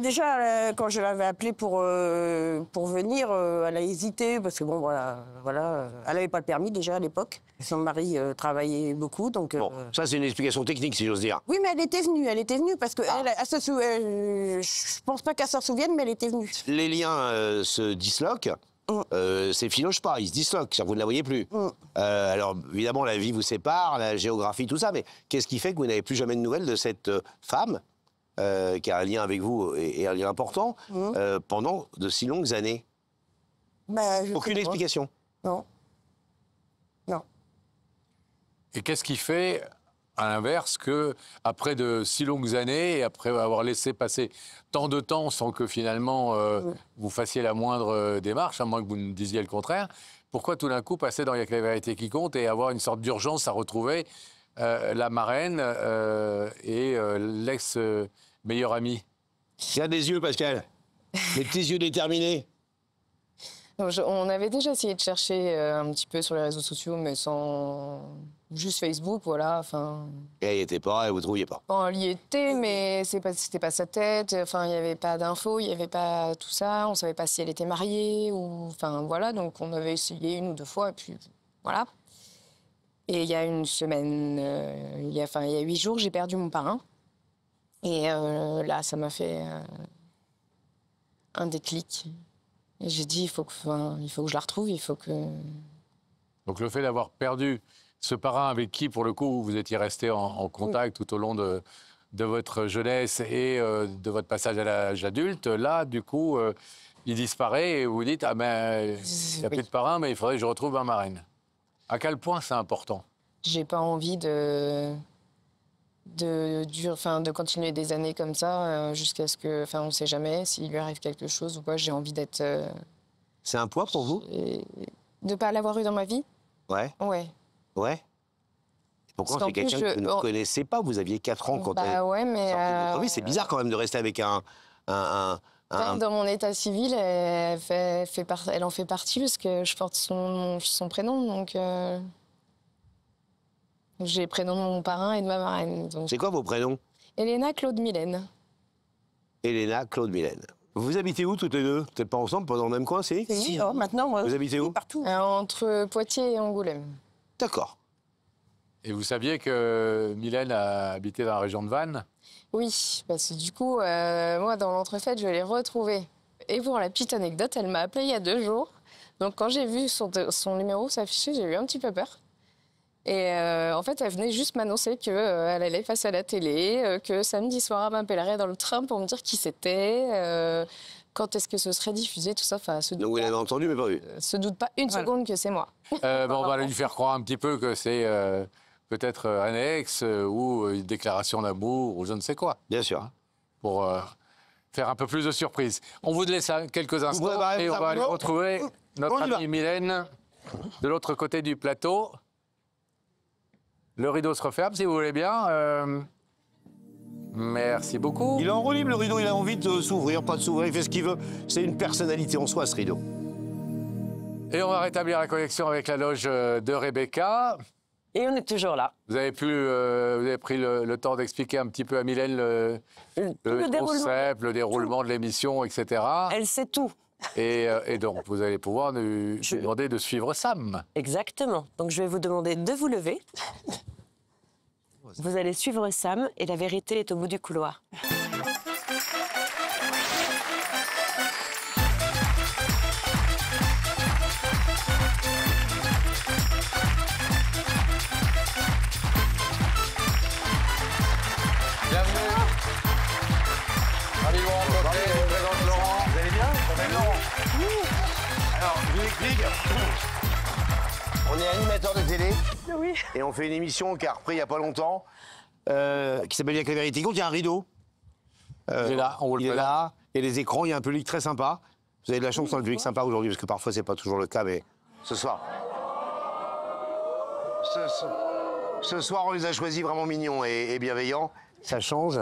C: Déjà, quand je l'avais appelée pour venir, elle a hésité, parce que bon, voilà, elle n'avait pas le permis déjà à l'époque. Son mari travaillait beaucoup, donc...
A: Bon, ça c'est une explication technique, si j'ose dire.
C: Oui, mais elle était venue, parce que je pense pas qu'elle s'en souvienne, mais elle était venue.
A: Les liens se disloquent. C'est filoche pas, ils se disloquent, vous ne la voyez plus. Alors, évidemment, la vie vous sépare, la géographie, tout ça, mais qu'est-ce qui fait que vous n'avez plus jamais de nouvelles de cette femme qui a un lien avec vous et un lien important pendant de si longues années? Aucune explication?
C: Non.
B: Et qu'est-ce qui fait, à l'inverse, que après de si longues années, et après avoir laissé passer tant de temps sans que finalement vous fassiez la moindre démarche, à moins que vous ne disiez le contraire, pourquoi tout d'un coup passer dans « Il n'y a que la vérité qui compte » et avoir une sorte d'urgence à retrouver la marraine et l'ex-meilleure amie?
A: Il y a des yeux, Pascal. Des petits yeux déterminés.
K: On avait déjà essayé de chercher un petit peu sur les réseaux sociaux, mais sans... Juste Facebook, voilà, enfin...
A: Et elle n'y était pas, et vous ne trouviez pas?
K: Bon, elle y était, mais c'était pas sa tête, enfin, il n'y avait pas d'infos, il n'y avait pas tout ça, on ne savait pas si elle était mariée, ou... Enfin, voilà, donc on avait essayé 1 ou 2 fois, et puis voilà. Et il y a une semaine, il y a 8 jours, j'ai perdu mon parrain. Et là, ça m'a fait un déclic. Et j'ai dit, il faut que je la retrouve, il faut que...
B: Donc le fait d'avoir perdu ce parrain avec qui, pour le coup, vous étiez resté en contact tout au long de votre jeunesse et de votre passage à l'âge adulte, là, du coup, il disparaît et vous dites, ah ben, il n'y a plus de parrain, mais il faudrait que je retrouve ma marraine. À quel point c'est important?
K: J'ai pas envie de continuer des années comme ça jusqu'à ce que... Enfin, on ne sait jamais s'il lui arrive quelque chose ou quoi. J'ai envie d'être...
A: C'est un poids pour vous?
K: De ne pas l'avoir eu dans ma vie?
A: Ouais.
K: Ouais.
A: Ouais. Pourquoi c'est quelqu'un que vous ne connaissez pas? Vous aviez 4 ans quand elle...
K: ouais, mais...
A: Oui, c'est bizarre quand même de rester avec un...
K: Dans mon état civil, elle en fait partie parce que je porte son prénom, donc... J'ai le prénom de mon parrain et de ma marraine. Donc...
A: C'est quoi vos prénoms?
K: Elena, Claude, Mylène.
A: Elena, Claude, Mylène. Vous habitez où toutes les deux? Peut-être pas ensemble, pas dans le même coin, si?
C: Si, maintenant, moi.
A: Vous habitez où?
C: Partout.
K: Entre Poitiers et Angoulême.
A: D'accord.
B: Et vous saviez que Mylène a habité dans la région de Vannes?
K: Oui, parce que du coup, moi, dans l'entrefaite, je l'ai retrouvée. Et pour la petite anecdote, elle m'a appelée il y a 2 jours. Donc, quand j'ai vu son numéro s'afficher, j'ai eu un petit peu peur. Et en fait, elle venait juste m'annoncer qu'elle allait passer à la télé, que samedi soir, elle m'appellerait dans le train pour me dire qui c'était, quand est-ce que ce serait diffusé, tout ça. Enfin,
A: Donc, vous l'avez entendu, mais pas vu.
K: Se doute pas une seconde que c'est moi.
B: On va lui faire croire un petit peu que c'est peut-être un ex ou une déclaration d'amour ou je ne sais quoi.
A: Bien sûr.
B: Pour faire un peu plus de surprise. On vous laisse quelques instants et on va aller retrouver notre amie Mylène de l'autre côté du plateau. Le rideau se referme, si vous voulez bien. Merci beaucoup.
A: Il est en libre, le rideau, il a envie de s'ouvrir, pas de s'ouvrir, il fait ce qu'il veut. C'est une personnalité en soi, ce rideau.
B: Et on va rétablir la connexion avec la loge de Rebecca.
F: Et on est toujours là.
B: Vous avez pris le temps d'expliquer un petit peu à Mylène le concept, le déroulement de l'émission, etc.
F: Elle sait tout.
B: Et donc, vous allez pouvoir nous demander de suivre Sam.
F: Exactement. Donc, je vais vous demander de vous lever. Vous allez suivre Sam et la vérité est au bout du couloir.
B: Bienvenue. Ravi de vous rencontrer. Je vous présente Laurent. Vous allez bien? On est Laurent.
A: Alors, je vous explique. On est animateur de télé.
F: Oui.
A: Et on fait une émission qui a repris il n'y a pas longtemps, qui s'appelle Avec la vérité. Il y a un rideau.
B: Il est là, on vous le
A: Il est
B: présente.
A: là. Il y a des écrans, il y a un public très sympa. Vous avez de la chance dans le public sympa aujourd'hui, parce que parfois, c'est pas toujours le cas, mais ce soir. Ce soir, on les a choisis vraiment mignons et bienveillants. Ça change.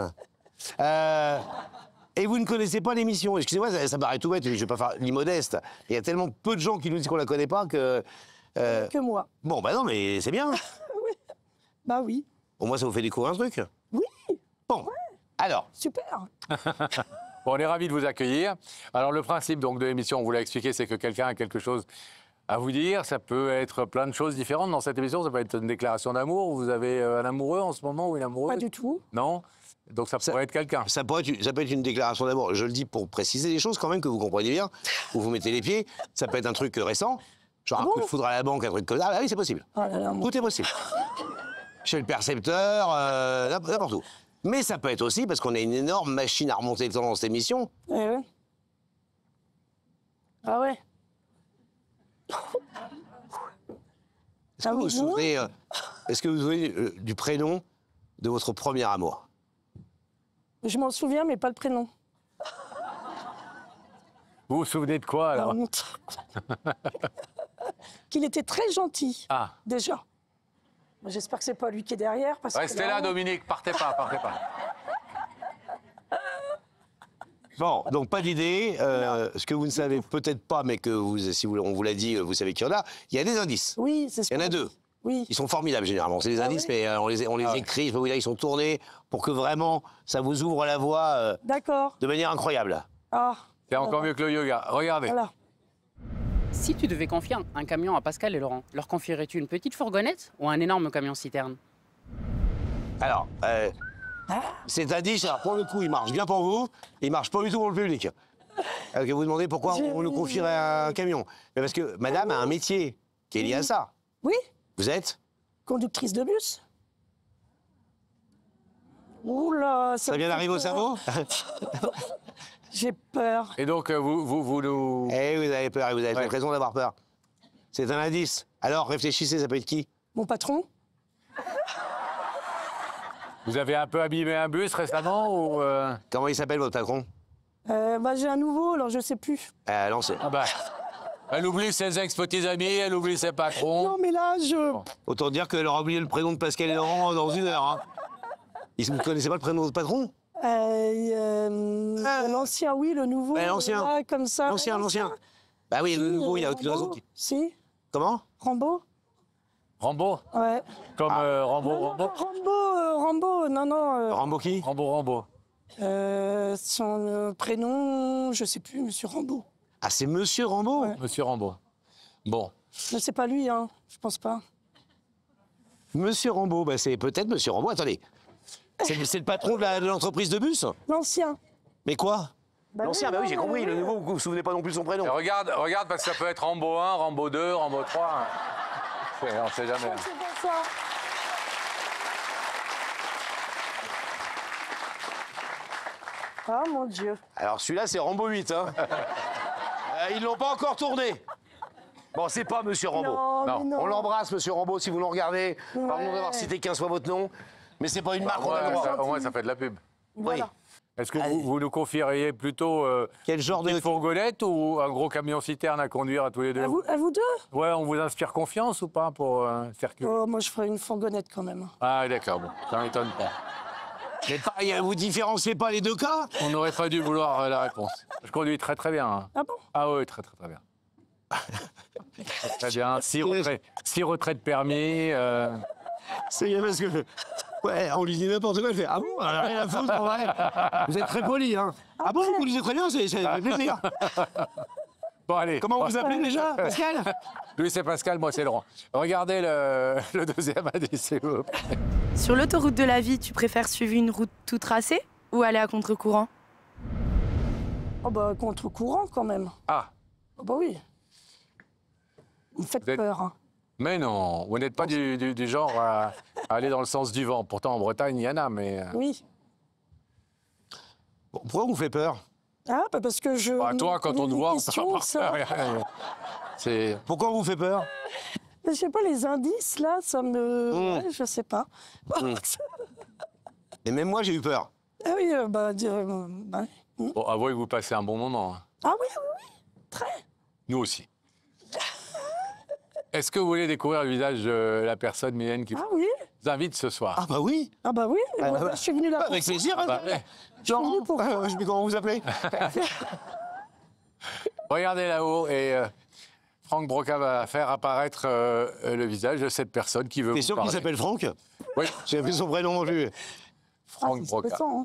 A: Et vous ne connaissez pas l'émission. Excusez-moi, ça paraît tout bête, je ne vais pas faire l'immodeste. Il y a tellement peu de gens qui nous disent qu'on la connaît pas que...
C: Que moi.
A: Bon, bah non, mais c'est bien.
C: Oui. Bah oui.
A: Au moins, ça vous fait découvrir un truc.
C: Oui.
A: Bon, alors...
C: Super.
B: Bon, on est ravis de vous accueillir. Alors, le principe donc, de l'émission, on vous l'a expliqué, c'est que quelqu'un a quelque chose à vous dire. Ça peut être plein de choses différentes dans cette émission. Ça peut être une déclaration d'amour. Vous avez un amoureux en ce moment ou une amoureuse?
C: Pas du tout.
B: Non? Donc, ça pourrait être quelqu'un.
A: Ça peut être une déclaration d'amour. Je le dis pour préciser les choses quand même, que vous compreniez bien, où vous mettez les pieds. Ça peut être un truc récent, genre un coup de foudre à la banque, un truc comme ça. Ah oui, c'est possible.
C: Oh là là,
A: Tout est possible. Chez le percepteur, n'importe où. Mais ça peut être aussi, parce qu'on a une énorme machine à remonter le temps dans cette émission.
C: Eh ouais. Ah ouais.
A: Est-ce que vous vous souvenez, du prénom de votre premier amour?
C: Je m'en souviens, mais pas le prénom.
B: Vous vous souvenez de quoi, alors?
C: Qu'il était très gentil,
B: Ah.
C: déjà. J'espère que c'est pas lui qui est derrière. Parce
B: Restez
C: que
B: là, Dominique, partez pas, partez pas.
A: Bon, donc pas d'idée. Ce que vous ne savez peut-être pas, mais que si on vous l'a dit, vous savez qu'il y en a. Il y a des indices.
C: Oui, c'est ça.
A: Il y en a 2.
C: Oui.
A: Ils sont formidables généralement. C'est des indices, mais on les écrit. Je peux vous dire, ils sont tournés pour que vraiment ça vous ouvre la voie
C: D'accord.
A: de manière incroyable.
C: Ah.
B: C'est encore mieux que le yoga. Regardez.
C: Voilà.
L: Si tu devais confier un camion à Pascal et Laurent, leur confierais-tu une petite fourgonnette ou un énorme camion-citerne?
A: Alors, cet indice, alors pour le coup, il marche bien pour vous, il marche pas du tout pour le public. Que vous demandez pourquoi on nous confierait un camion. Mais parce que madame a un métier qui est lié à ça.
C: Oui.
A: Vous êtes?
C: Conductrice de bus. Oula,
A: ça vient d'arriver au cerveau?
C: J'ai peur.
B: Et donc, vous nous...
A: Eh, vous avez peur, et vous avez raison d'avoir peur. C'est un indice. Alors, réfléchissez, ça peut être qui?
C: Mon patron.
B: Vous avez un peu abîmé un bus récemment ou
A: Comment il s'appelle, votre patron?
C: J'ai un nouveau, alors je sais plus.
A: L'ancien.
B: Ah bah, elle oublie ses ex-petits amis, elle oublie ses patrons.
C: Non, mais là, je...
A: Autant dire qu'elle aura oublié le prénom de Pascal et Laurent dans 1 heure. Hein. Vous ne connaissez pas le prénom de votre patron?
C: L'ancien, oui, le nouveau.
A: L'ancien.
C: Comme ça.
A: L'ancien. Bah oui, le nouveau, il y a aucune raison.
C: Si.
A: Comment?
C: Rambo.
B: Rambo?
C: Ouais.
B: Comme Rambo.
C: Rambo, non.
A: Rambo qui?
B: Rambo.
C: Son prénom, je sais plus, Monsieur Rambo.
A: Ah, c'est Monsieur Rambo?
C: Ouais.
B: Monsieur Rambo. Bon.
C: Mais c'est pas lui, hein, je pense pas.
A: Monsieur Rambaud, bah c'est peut-être Monsieur Rambaud. Attendez, c'est le patron de l'entreprise de bus?
C: L'ancien.
A: Mais quoi?
C: Bah
A: L'ancien,
C: oui,
A: bah oui,
C: non,
A: j'ai
C: mais
A: compris.
C: oui.
A: Le nouveau, vous vous souvenez pas non plus de son prénom.
B: Et regarde, parce que ça peut être Rambo 1, Rambo 2, Rambo 3. On sait jamais.
C: C'est pour ça. Ah mon Dieu.
A: Alors celui-là, c'est Rambo 8. Hein. Ils l'ont pas encore tourné. Bon, c'est pas Monsieur Rambaud.
C: Non, mais non.
A: On l'embrasse, Monsieur Rambaud, si vous nous regardez. Pardon d'avoir cité 15 fois votre nom. Mais c'est pas une marque, on a le droit.
B: Au moins, ça fait de la pub.
C: Voilà.
A: Oui.
B: Est-ce que vous nous confieriez plutôt
A: Quel genre
B: une
A: de...
B: fourgonnette ou un gros camion-citerne à conduire à tous les deux?
C: À vous deux?
B: Ouais, on vous inspire confiance ou pas pour circuler?
C: Oh, moi, je ferais une fourgonnette quand même.
B: Ah, d'accord, bon, ça m'étonne pas.
A: Mais pareil, vous différenciez pas les deux cas?
B: On n'aurait pas dû vouloir la réponse. Je conduis très très bien. Hein.
C: Ah bon?
B: Ah oui, très très très bien. Très bien, 6 retraits de permis.
A: C'est parce que... Ouais, on lui dit n'importe quoi, elle fait « Ah bon, elle a rien à foutre, en vrai. » Vous êtes très poli, hein. Ah bon, vous lisez très bien, c'est plaisir.
B: Bon, allez.
A: Comment vous appelez déjà, Pascal?
B: Lui, c'est Pascal, moi, c'est Laurent. Regardez le deuxième indice, s'il vous plaît.
H: Sur l'autoroute de la vie, tu préfères suivre une route tout tracée ou aller à contre-courant?
C: Oh bah, contre-courant quand même.
B: Ah.
C: Oh bah oui. Vous me faites peur. Hein.
B: Mais non, vous n'êtes pas du genre à aller dans le sens du vent. Pourtant, en Bretagne, il y en a, mais...
C: Oui.
A: Bon, pourquoi on vous fait peur?
C: Ah, bah parce que je...
B: Bah, toi, quand on te voit, on
C: question, ça.
B: C'est...
A: Pourquoi on vous fait peur?
C: Je sais pas, les indices, là, ça me... Ouais, je sais pas.
A: Et même moi, j'ai eu peur.
C: Ah oui, bah...
B: Bon, avouez que vous passez un bon moment. Hein.
C: Ah oui, oui, oui, très.
B: Nous aussi. Est-ce que vous voulez découvrir le visage de la personne, Mylène, qui vous invite ce soir?
A: Ah bah oui.
C: Ah bah oui, je suis venue là.
A: Avec plaisir. Hein.
C: Laurent,
A: je sais plus comment vous appelez.
B: Regardez là-haut et Franck Broca va faire apparaître le visage de cette personne qui veut vous parler.
A: T'es sûr qu'il s'appelle Franck?
B: Oui.
A: J'ai appelé son prénom non plus.
B: Franck Broca.
C: Hein.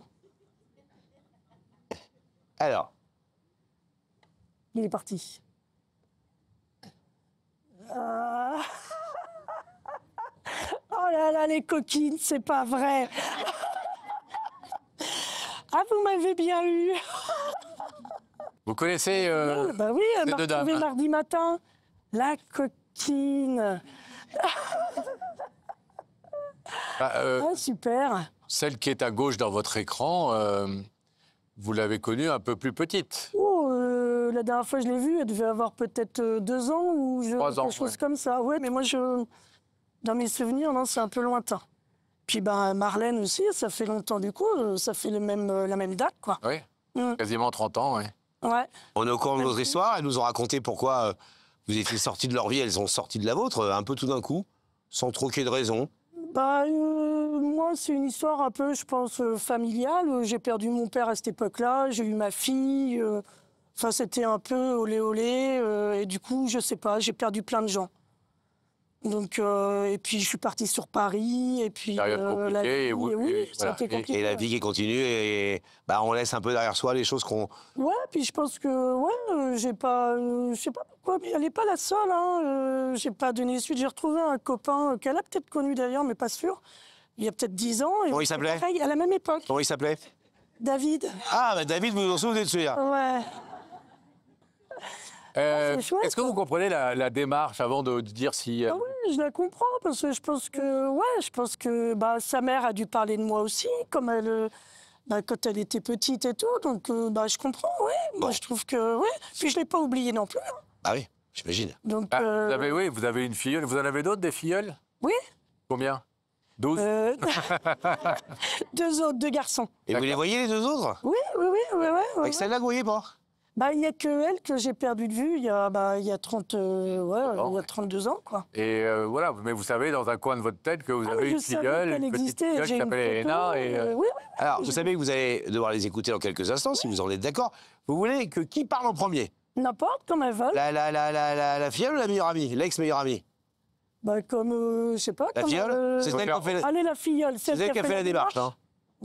A: Alors.
C: Il est parti. Oh là là, les coquines, c'est pas vrai. Ah, vous m'avez bien eu.
B: Vous connaissez
C: bah oui, elle m'a
B: deux dames,
C: retrouvé
B: hein.
C: mardi matin. La coquine. Ah, super.
B: Celle qui est à gauche dans votre écran, vous l'avez connue un peu plus petite.
C: Oh, la dernière fois que je l'ai vue, elle devait avoir peut-être 2 ans ou
B: 3 ans,
C: quelque chose comme ça. Ouais, mais moi, dans mes souvenirs, non, c'est un peu lointain. Puis ben, Marlène aussi, ça fait longtemps du coup, ça fait la même date, quoi.
B: Oui, quasiment 30 ans, oui.
C: Ouais.
A: On est au courant de votre histoire, elles nous ont raconté pourquoi vous étiez sortis de leur vie, elles sont sorties de la vôtre, un peu tout d'un coup, sans troquer de raison.
C: Bah, moi, c'est une histoire un peu, je pense, familiale. J'ai perdu mon père à cette époque-là, j'ai eu ma fille. Enfin, c'était un peu olé olé. Et du coup, je sais pas, j'ai perdu plein de gens. Donc, et puis, je suis partie sur Paris. Et puis,
B: période compliquée.
C: et oui, ça a été compliqué.
A: Et la vie qui continue, et bah, on laisse un peu derrière soi les choses qu'on...
C: Ouais, puis je pense que, j'ai pas... je sais pas pourquoi, mais elle n'est pas la seule. Hein, j'ai pas donné suite. J'ai retrouvé un copain qu'elle a peut-être connu d'ailleurs, mais pas sûr. Il y a peut-être 10 ans.
A: Comment il s'appelait?
C: Pareil, à la même époque.
A: Comment il s'appelait?
C: David.
A: Ah, bah David, vous vous en souvenez de celui-là?
C: Ouais.
B: Est-ce que vous comprenez la démarche avant de dire si...
C: Ah oui, je la comprends, parce que je pense que bah, sa mère a dû parler de moi aussi, comme elle, quand elle était petite et tout, donc bah, je comprends, oui. Moi, je trouve que, oui. Puis je ne l'ai pas oublié non plus. Hein.
A: Ah oui, j'imagine.
C: Donc,
B: vous avez une filleule. Vous en avez d'autres, des filleuls?
C: Oui.
B: Combien? 12?
C: 2 autres, 2 garçons.
A: Et vous les voyez, les 2 autres?
C: Oui.
A: Avec celle-là, vous voyez pas?
C: Bah, il n'y a que elle que j'ai perdu de vue il y a 32 ans, quoi.
B: Et voilà, mais vous savez dans un coin de votre tête que vous avez une filleule, une petite
C: existait,
B: filleule qui s'appelle Elena.
C: Oui.
A: Alors, vous savez que vous allez devoir les écouter dans quelques instants, si vous en êtes d'accord. Vous voulez que qui parle en premier?
C: N'importe, comme elles veulent.
A: La filleule ou la meilleure amie? L'ex-meilleure amie?
C: Bah, comme, je sais pas.
A: La filleule? C'est celle qui a fait la...
C: Allez, la filleule.
A: C'est celle qui a fait la démarche, hein.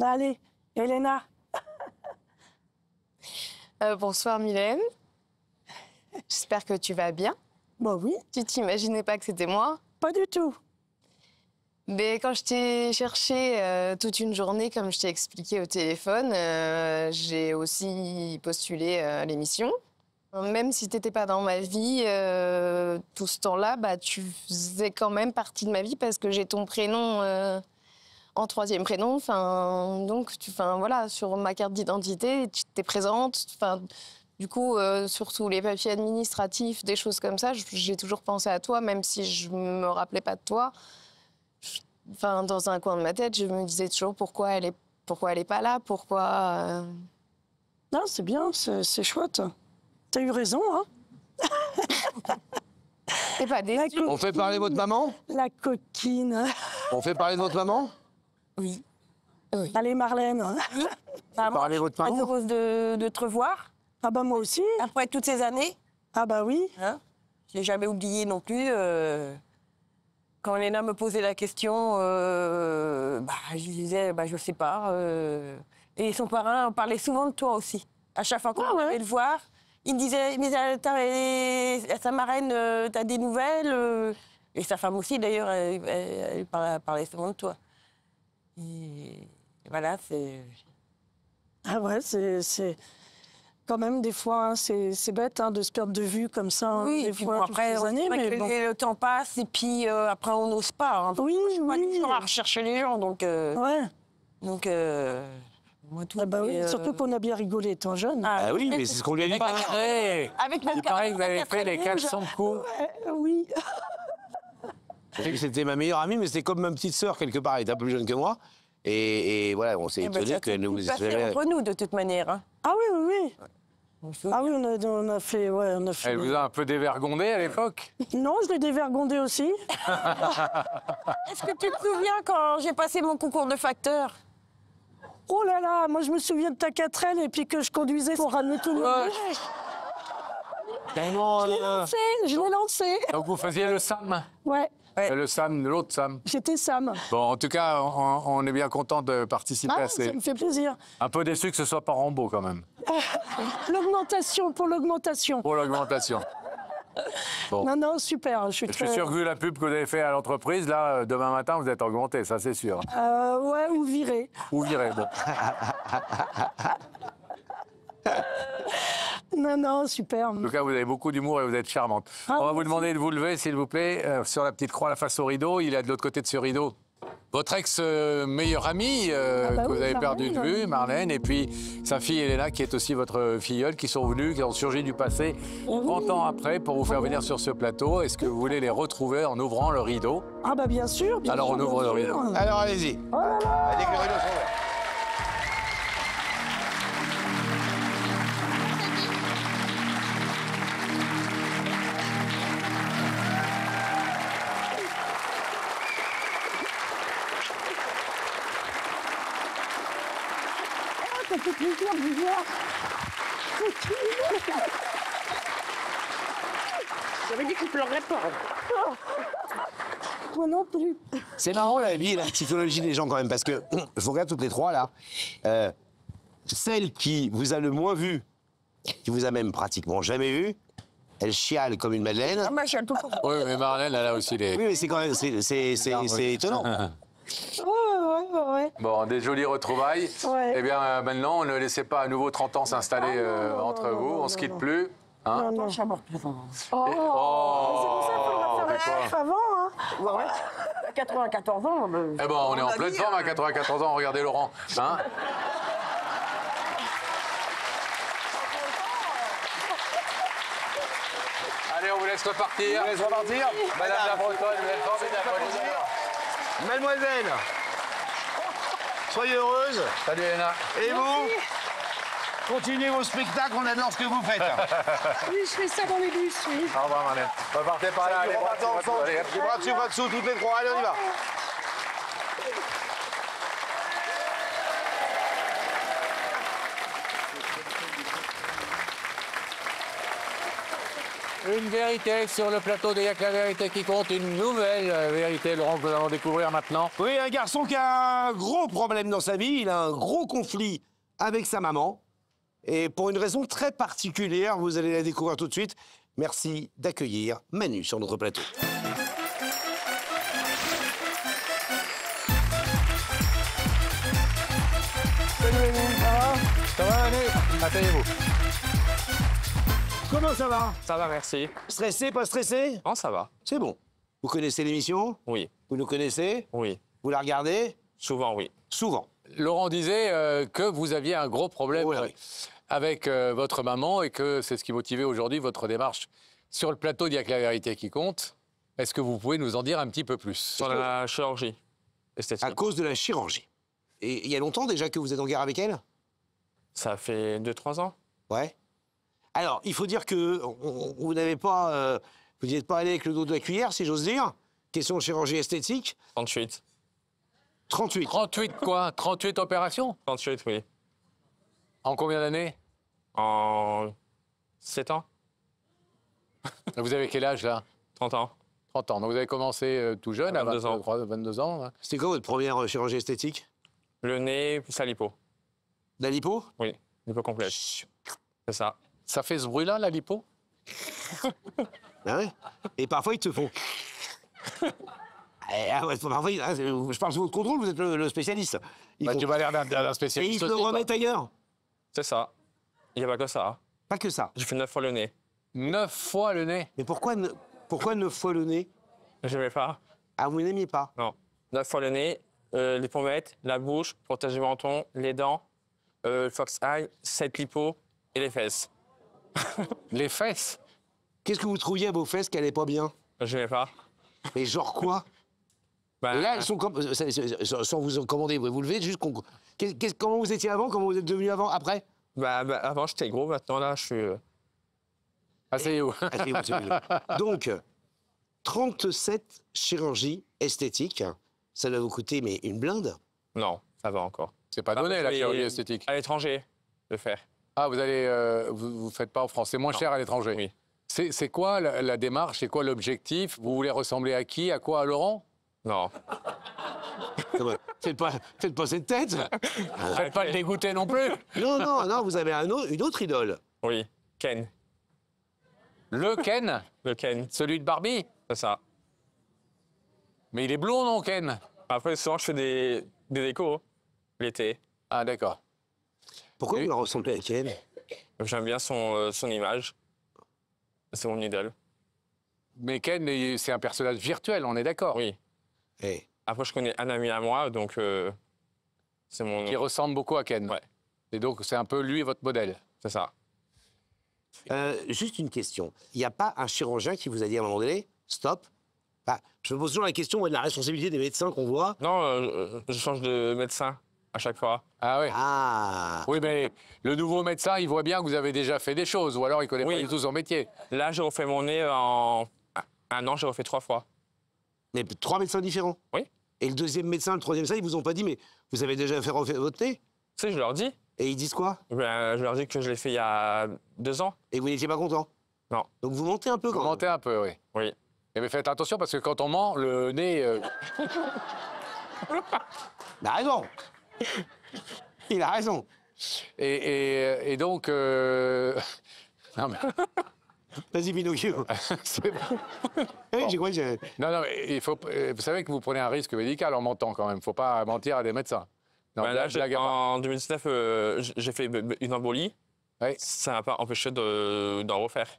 C: Allez, Elena.
K: Bonsoir Mylène. J'espère que tu vas bien.
C: Bah oui.
K: Tu t'imaginais pas que c'était moi?
C: Pas du tout.
K: Mais quand je t'ai cherché toute une journée, comme je t'ai expliqué au téléphone, j'ai aussi postulé à l'émission. Même si tu n'étais pas dans ma vie tout ce temps-là, bah, tu faisais quand même partie de ma vie parce que j'ai ton prénom en 3e prénom. Donc, voilà, sur ma carte d'identité, tu es présente. Du coup, surtout les papiers administratifs, des choses comme ça, j'ai toujours pensé à toi, même si je ne me rappelais pas de toi. Dans un coin de ma tête, je me disais toujours pourquoi elle est pas là, pourquoi...
M: Non, c'est bien, c'est chouette. T'as eu raison, hein.
K: T'es pas déçue.
A: On fait parler votre maman?
M: La coquine.
A: On fait parler de votre maman?
C: Oui.
M: Allez, Marlène.
A: Parlez votre maman.
C: Très heureuse de te revoir.
M: Ah bah moi aussi.
C: Après toutes ces années.
M: Ah bah oui.
C: Hein, je l'ai jamais oublié non plus. Quand Léna me posait la question, je disais, je sais pas. Et son parrain parlait souvent de toi aussi. À chaque fois qu'on allait le voir, il me disait, mais sa marraine, t'as des nouvelles Et sa femme aussi, d'ailleurs, elle parlait souvent de toi. Et voilà, c'est...
M: Ah ouais, c'est... Quand même, des fois, hein, c'est bête hein, de se perdre de vue comme ça. Hein,
C: oui,
M: des fois,
C: après,
M: toutes les années, mais bon.
C: le temps passe et puis après, on n'ose pas. Hein,
M: oui,
C: on va toujours à rechercher les gens, donc...
M: Ouais.
C: Donc... moi, tout,
M: ah bah oui, surtout qu'on a bien rigolé étant jeune.
A: Ah oui, mais c'est ce qu'on lui a dit.
B: Avec il paraît que vous avez fait les caleçons de cou.
M: Oui.
A: C'était ma meilleure amie, mais c'était comme ma petite sœur, quelque part. Elle était un peu plus jeune que moi. Et voilà, on s'est étonné qu'elle nous
C: espérait... entre nous, de toute manière. Hein.
M: Ah oui, oui, oui. Ah oui, on a fait... Ouais, on a fait...
B: Elle vous a un peu dévergondé à l'époque?
M: Non, je l'ai dévergondé aussi.
C: Est-ce que tu te souviens quand j'ai passé mon concours de facteur?
M: Oh là là, moi je me souviens de ta 4L et puis que je conduisais pour ramener tout le monde. Je l'ai lancé.
B: Donc vous faisiez le Sam?
M: Ouais.
B: Le Sam, l'autre Sam.
M: J'étais Sam.
B: Bon, en tout cas, on est bien content de participer à ces...
M: Ça me fait plaisir.
B: Un peu déçu que ce soit pas Rambo, quand même.
M: L'augmentation, pour l'augmentation.
B: Pour l'augmentation. Bon.
M: Non, non, super. Je
B: suis sûr que vu la pub que vous avez fait à l'entreprise, là, demain matin, vous êtes augmenté, ça c'est sûr.
M: Ouais, ou viré.
B: Ou viré, bon.
M: Non, non, super.
B: En tout cas, vous avez beaucoup d'humour et vous êtes charmante. On va vous demander de vous lever, s'il vous plaît, sur la petite croix, la face au rideau. Il est de l'autre côté de ce rideau. Votre ex-meilleure amie, que vous avez perdu de vue, Marlène, et puis sa fille Elena, qui est aussi votre filleule, qui sont venues, qui ont surgi du passé 30 ans après pour vous faire venir sur ce plateau. Est-ce que vous voulez les retrouver en ouvrant le rideau?
M: Ah bah bien sûr.
B: Alors on ouvre le rideau.
A: Alors allez-y.
M: Oh là là.
A: Allez, que le rideau s'ouvre.
M: Ça fait plaisir de vous voir.
C: J'avais dit qu'il pleurerait pas.
M: Moi non plus.
A: C'est marrant la vie, la psychologie des gens quand même, parce que je vous regarde toutes les trois là. Celle qui vous a le moins vu, qui vous a même pratiquement jamais vu, elle chiale comme une madeleine.
C: Ah, moi, je chiale tout le temps.
B: Oui, mais Marlène, elle a aussi les...
A: Oui, mais c'est quand même, c'est étonnant.
M: Ouais.
B: Bon, des jolies retrouvailles.
M: Ouais.
B: Eh bien, maintenant, ne laissez pas à nouveau 30 ans s'installer entre vous. On ne se quitte plus. Hein?
M: Non, non.
C: Je suis mort plus avant.
B: Oh,
M: C'est pour ça qu'il faudra
B: mais
M: faire
B: quoi
M: avant, hein.
C: Ouais. 94 ans.
B: Eh ben, on est en pleine forme à 94 ans. Regardez Laurent. Hein? Allez, on vous laisse repartir.
A: On vous laisse repartir.
B: Madame la Bretonne, vous êtes formidable.
A: Mademoiselle, soyez heureuse.
B: Salut, Elena.
A: Et vous, continuez vos spectacles, on adore ce que vous faites.
M: Oui, je fais ça dans les bus, oui.
B: Au revoir, Marlène. Repartez par là. Allez,
A: bras dessus, bras dessous, toutes les trois. Allez, on y va.
B: Une vérité sur le plateau de Y'a que la vérité qui compte, une nouvelle vérité, Laurent, que nous allons découvrir maintenant.
A: Oui, un garçon qui a un gros problème dans sa vie, il a un gros conflit avec sa maman. Et pour une raison très particulière, vous allez la découvrir tout de suite. Merci d'accueillir Manu sur notre plateau.
B: Asseyez-vous.
A: Comment ça va?
N: Ça va, merci.
A: Stressé, pas stressé?
N: Non, ça va.
A: C'est bon. Vous connaissez l'émission?
N: Oui.
A: Vous nous connaissez?
N: Oui.
A: Vous la regardez?
N: Souvent, oui.
A: Souvent.
B: Laurent disait que vous aviez un gros problème avec votre maman et que c'est ce qui motivait aujourd'hui votre démarche sur le plateau d'Il y a que la vérité qui compte. Est-ce que vous pouvez nous en dire un petit peu plus?
N: Sur la chirurgie esthétique.
A: À cause de la chirurgie. Et il y a longtemps déjà que vous êtes en guerre avec elle?
N: Ça fait 2-3 ans.
A: Ouais. Alors, il faut dire que vous n'avez pas... vous n'y êtes pas allé avec le dos de la cuillère, si j'ose dire. Question chirurgie esthétique.
N: 38.
A: 38.
B: 38 quoi? 38 opérations?
N: 38, oui.
B: En combien d'années?
N: En 7 ans.
B: Vous avez quel âge, là?
N: 30 ans.
B: 30 ans. Donc vous avez commencé tout jeune, à
N: 22 ans.
B: 22 ans. Hein.
A: C'était quoi votre première chirurgie esthétique?
N: Le nez plus la lipo.
A: La lipo?
N: Oui, lipo complète. C'est ça.
B: Ça fait ce bruit-là, la lipo?
A: Ah ouais. Et parfois, ils te font... Ah ouais, parfois, je parle sous votre contrôle, vous êtes le spécialiste.
B: Tu m'as l'air d'un spécialiste.
A: Et ils te le
B: aussi,
A: remettent ailleurs?
N: C'est ça. Il n'y a pas que ça.
A: Pas que ça.
N: J'ai fait 9 fois le nez.
B: 9 fois le nez?
A: Mais pourquoi 9 fois le nez?
N: Je n'aimais pas.
A: Ah, vous n'aimiez pas?
N: Non. 9 fois le nez, les pommettes, la bouche, protège le menton, les dents, fox eye, 7 lipo et les fesses.
B: Les fesses?
A: Qu'est-ce que vous trouviez à vos fesses qui n'allaient pas bien?
N: Je n'aimais pas.
A: Mais genre quoi? Et là, elles sont comme... Sans vous commander, vous levez, juste... Comment vous étiez avant? Comment vous êtes devenu après?
N: Avant, j'étais gros. Maintenant, là, je suis...
B: Asseyez-vous.
A: Donc, 37 chirurgies esthétiques, ça doit vous coûter mais une blinde?
N: Non, ça va encore.
B: C'est pas donné, la chirurgie esthétique.
N: À l'étranger, le faire.
B: Ah, vous allez... vous faites pas en France. C'est moins cher à l'étranger.
N: Oui.
B: C'est quoi la démarche? C'est quoi l'objectif? Vous voulez ressembler à qui? À quoi? À Laurent?
N: Non.
A: Faites pas cette tête.
B: Faites pas le dégoûter non plus.
A: Non, vous avez une autre idole.
N: Oui, Ken.
B: Le Ken?
N: Le Ken.
B: Celui de Barbie?
N: C'est ça.
B: Mais il est blond, non, Ken?
N: Après, souvent, je fais des décos l'été.
B: Ah, d'accord.
A: Pourquoi vous la ressemblez à Ken?
N: J'aime bien son image. C'est mon idole.
B: Mais Ken, c'est un personnage virtuel, on est d'accord?
N: Oui.
A: Hey.
N: Après, je connais un ami à moi, donc c'est mon...
B: Qui ressemble beaucoup à Ken.
N: Ouais.
B: Et donc, c'est un peu lui votre modèle.
N: C'est ça.
A: Juste une question. Il n'y a pas un chirurgien qui vous a dit à un moment donné, stop? Je me pose toujours la question de la responsabilité des médecins qu'on voit.
N: Non, je change de médecin à chaque fois.
B: Ah oui?
A: Ah.
B: Oui, mais le nouveau médecin, il voit bien que vous avez déjà fait des choses, ou alors il connaît pas du tout son métier.
N: Là, j'ai refait mon nez en 1 an, j'ai refait 3 fois.
A: Mais 3 médecins différents?
N: Oui.
A: Et le deuxième médecin, le troisième médecin, ils vous ont pas dit, mais vous avez déjà fait refaire votre nez?
N: Tu sais, je leur dis.
A: Et ils disent quoi?
N: Je leur dis que je l'ai fait il y a 2 ans.
A: Et vous n'étiez pas content?
N: Non.
A: Donc vous mentez un peu quand
B: Vous
A: même?
B: mentez un peu, oui.
N: Oui.
B: Mais faites attention, parce que quand on ment, le nez...
A: Il a raison. Il a raison.
B: Et donc... Non, mais...
A: Vas-y, Pinocchio.
B: C'est bon.
A: Oui, j'ai cru que...
B: Non, mais il faut... Vous savez que vous prenez un risque médical en mentant quand même. Il ne faut pas mentir à des médecins. Non,
N: là, en 2019, j'ai fait une embolie.
B: Oui.
N: Ça n'a pas empêché d'en refaire.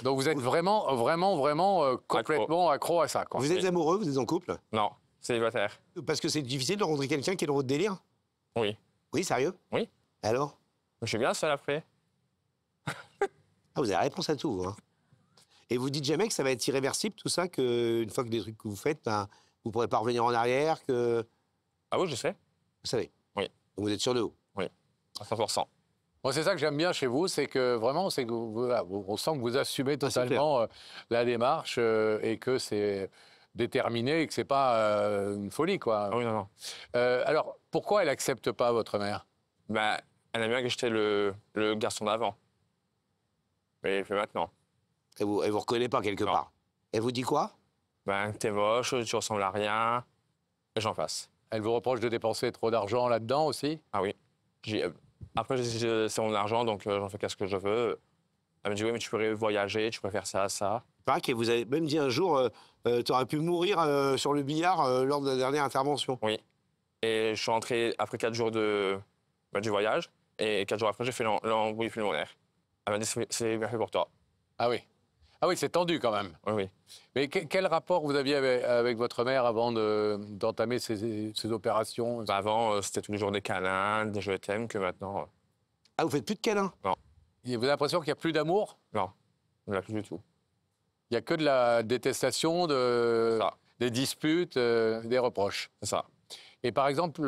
B: Donc vous êtes vraiment complètement accro à ça, quoi.
A: Vous êtes amoureux? Vous êtes en couple?
N: Non, célibataire.
A: Parce que c'est difficile de rencontrer quelqu'un qui est dans votre délire?
N: Oui.
A: Oui, sérieux?
N: Oui.
A: Alors?
N: Je suis bien seul après.
A: Ah, vous avez la réponse à tout, hein. Et vous dites jamais que ça va être irréversible, tout ça, qu'une fois que des trucs que vous faites, vous ne pourrez pas revenir en arrière, que...
N: Ah oui, je sais.
A: Vous savez?
N: Oui.
A: Donc vous êtes sûr de vous?
N: Oui, à 100%.
B: Moi, c'est ça que j'aime bien chez vous, c'est que vraiment, on sent que vous assumez totalement la démarche et que c'est déterminé et que c'est pas une folie, quoi.
N: Ah oui, non.
B: Alors, pourquoi elle accepte pas votre mère?
N: Elle aime bien que j'étais le garçon d'avant. Mais elle fait maintenant.
A: Elle vous reconnaît pas quelque part? Elle vous dit quoi?
N: T'es moche, tu ressembles à rien, et j'en passe.
B: Elle vous reproche de dépenser trop d'argent là-dedans aussi?
N: Ah oui. Après, c'est mon argent, donc j'en fais qu'est-ce que je veux. Elle me dit, oui, mais tu pourrais voyager, tu pourrais faire ça, ça.
A: Pareil que vous avez même dit un jour, tu aurais pu mourir sur le billard lors de la dernière intervention.
N: Oui. Et je suis rentré après 4 jours du voyage. Et 4 jours après, j'ai fait l'embouille pulmonaire. Elle m'a dit, c'est bien fait pour toi.
B: Ah oui. Ah oui, c'est tendu quand même.
N: Oui, oui.
B: Mais quel rapport vous aviez avec votre mère avant d'entamer ces opérations?
N: Bah avant, c'était tous les jours des câlins, des je t'aime, que maintenant...
A: Ah, vous faites plus de câlins?
N: Non.
B: Vous avez l'impression qu'il n'y a plus d'amour?
N: Non, on n'a plus du tout.
B: Il n'y a que de la détestation, des disputes, des reproches.
N: C'est ça.
B: Et par exemple,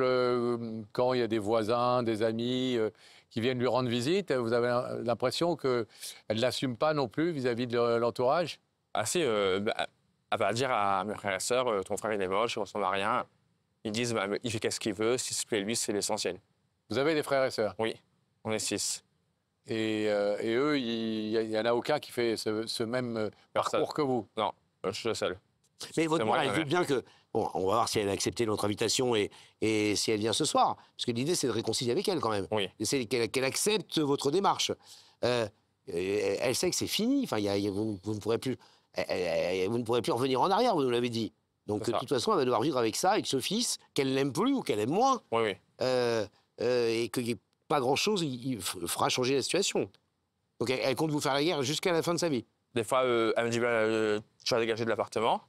B: quand il y a des voisins, des amis qui viennent lui rendre visite, vous avez l'impression qu'elle ne l'assume pas non plus vis-à-vis de l'entourage?
N: Ah si, elle va dire à mes frères et sœurs, ton frère il est moche, il ressemble à rien. Ils disent, bah, il fait qu'est-ce qu'il veut, s'il se plaît lui, c'est l'essentiel.
B: Vous avez des frères et sœurs?
N: Oui, on est 6.
B: Et eux, il n'y en a aucun qui fait ce même parcours que vous?
N: Non, je suis le seul.
A: Mais votre mère, elle veut bien que... Bon, on va voir si elle a accepté notre invitation et si elle vient ce soir. Parce que l'idée, c'est de réconcilier avec elle, quand même.
N: Oui.
A: C'est qu'elle accepte votre démarche. Elle sait que c'est fini. Enfin, vous ne pourrez plus... vous ne pourrez plus revenir en arrière, vous nous l'avez dit. Donc, de toute façon, elle va devoir vivre avec ça, avec ce fils, qu'elle n'aime plus ou qu'elle aime moins.
N: Oui, oui.
A: Et qu'il n'y ait pas grand-chose, il fera changer la situation. Donc, elle compte vous faire la guerre jusqu'à la fin de sa vie.
N: Des fois, elle me dit, tu vas dégager de l'appartement.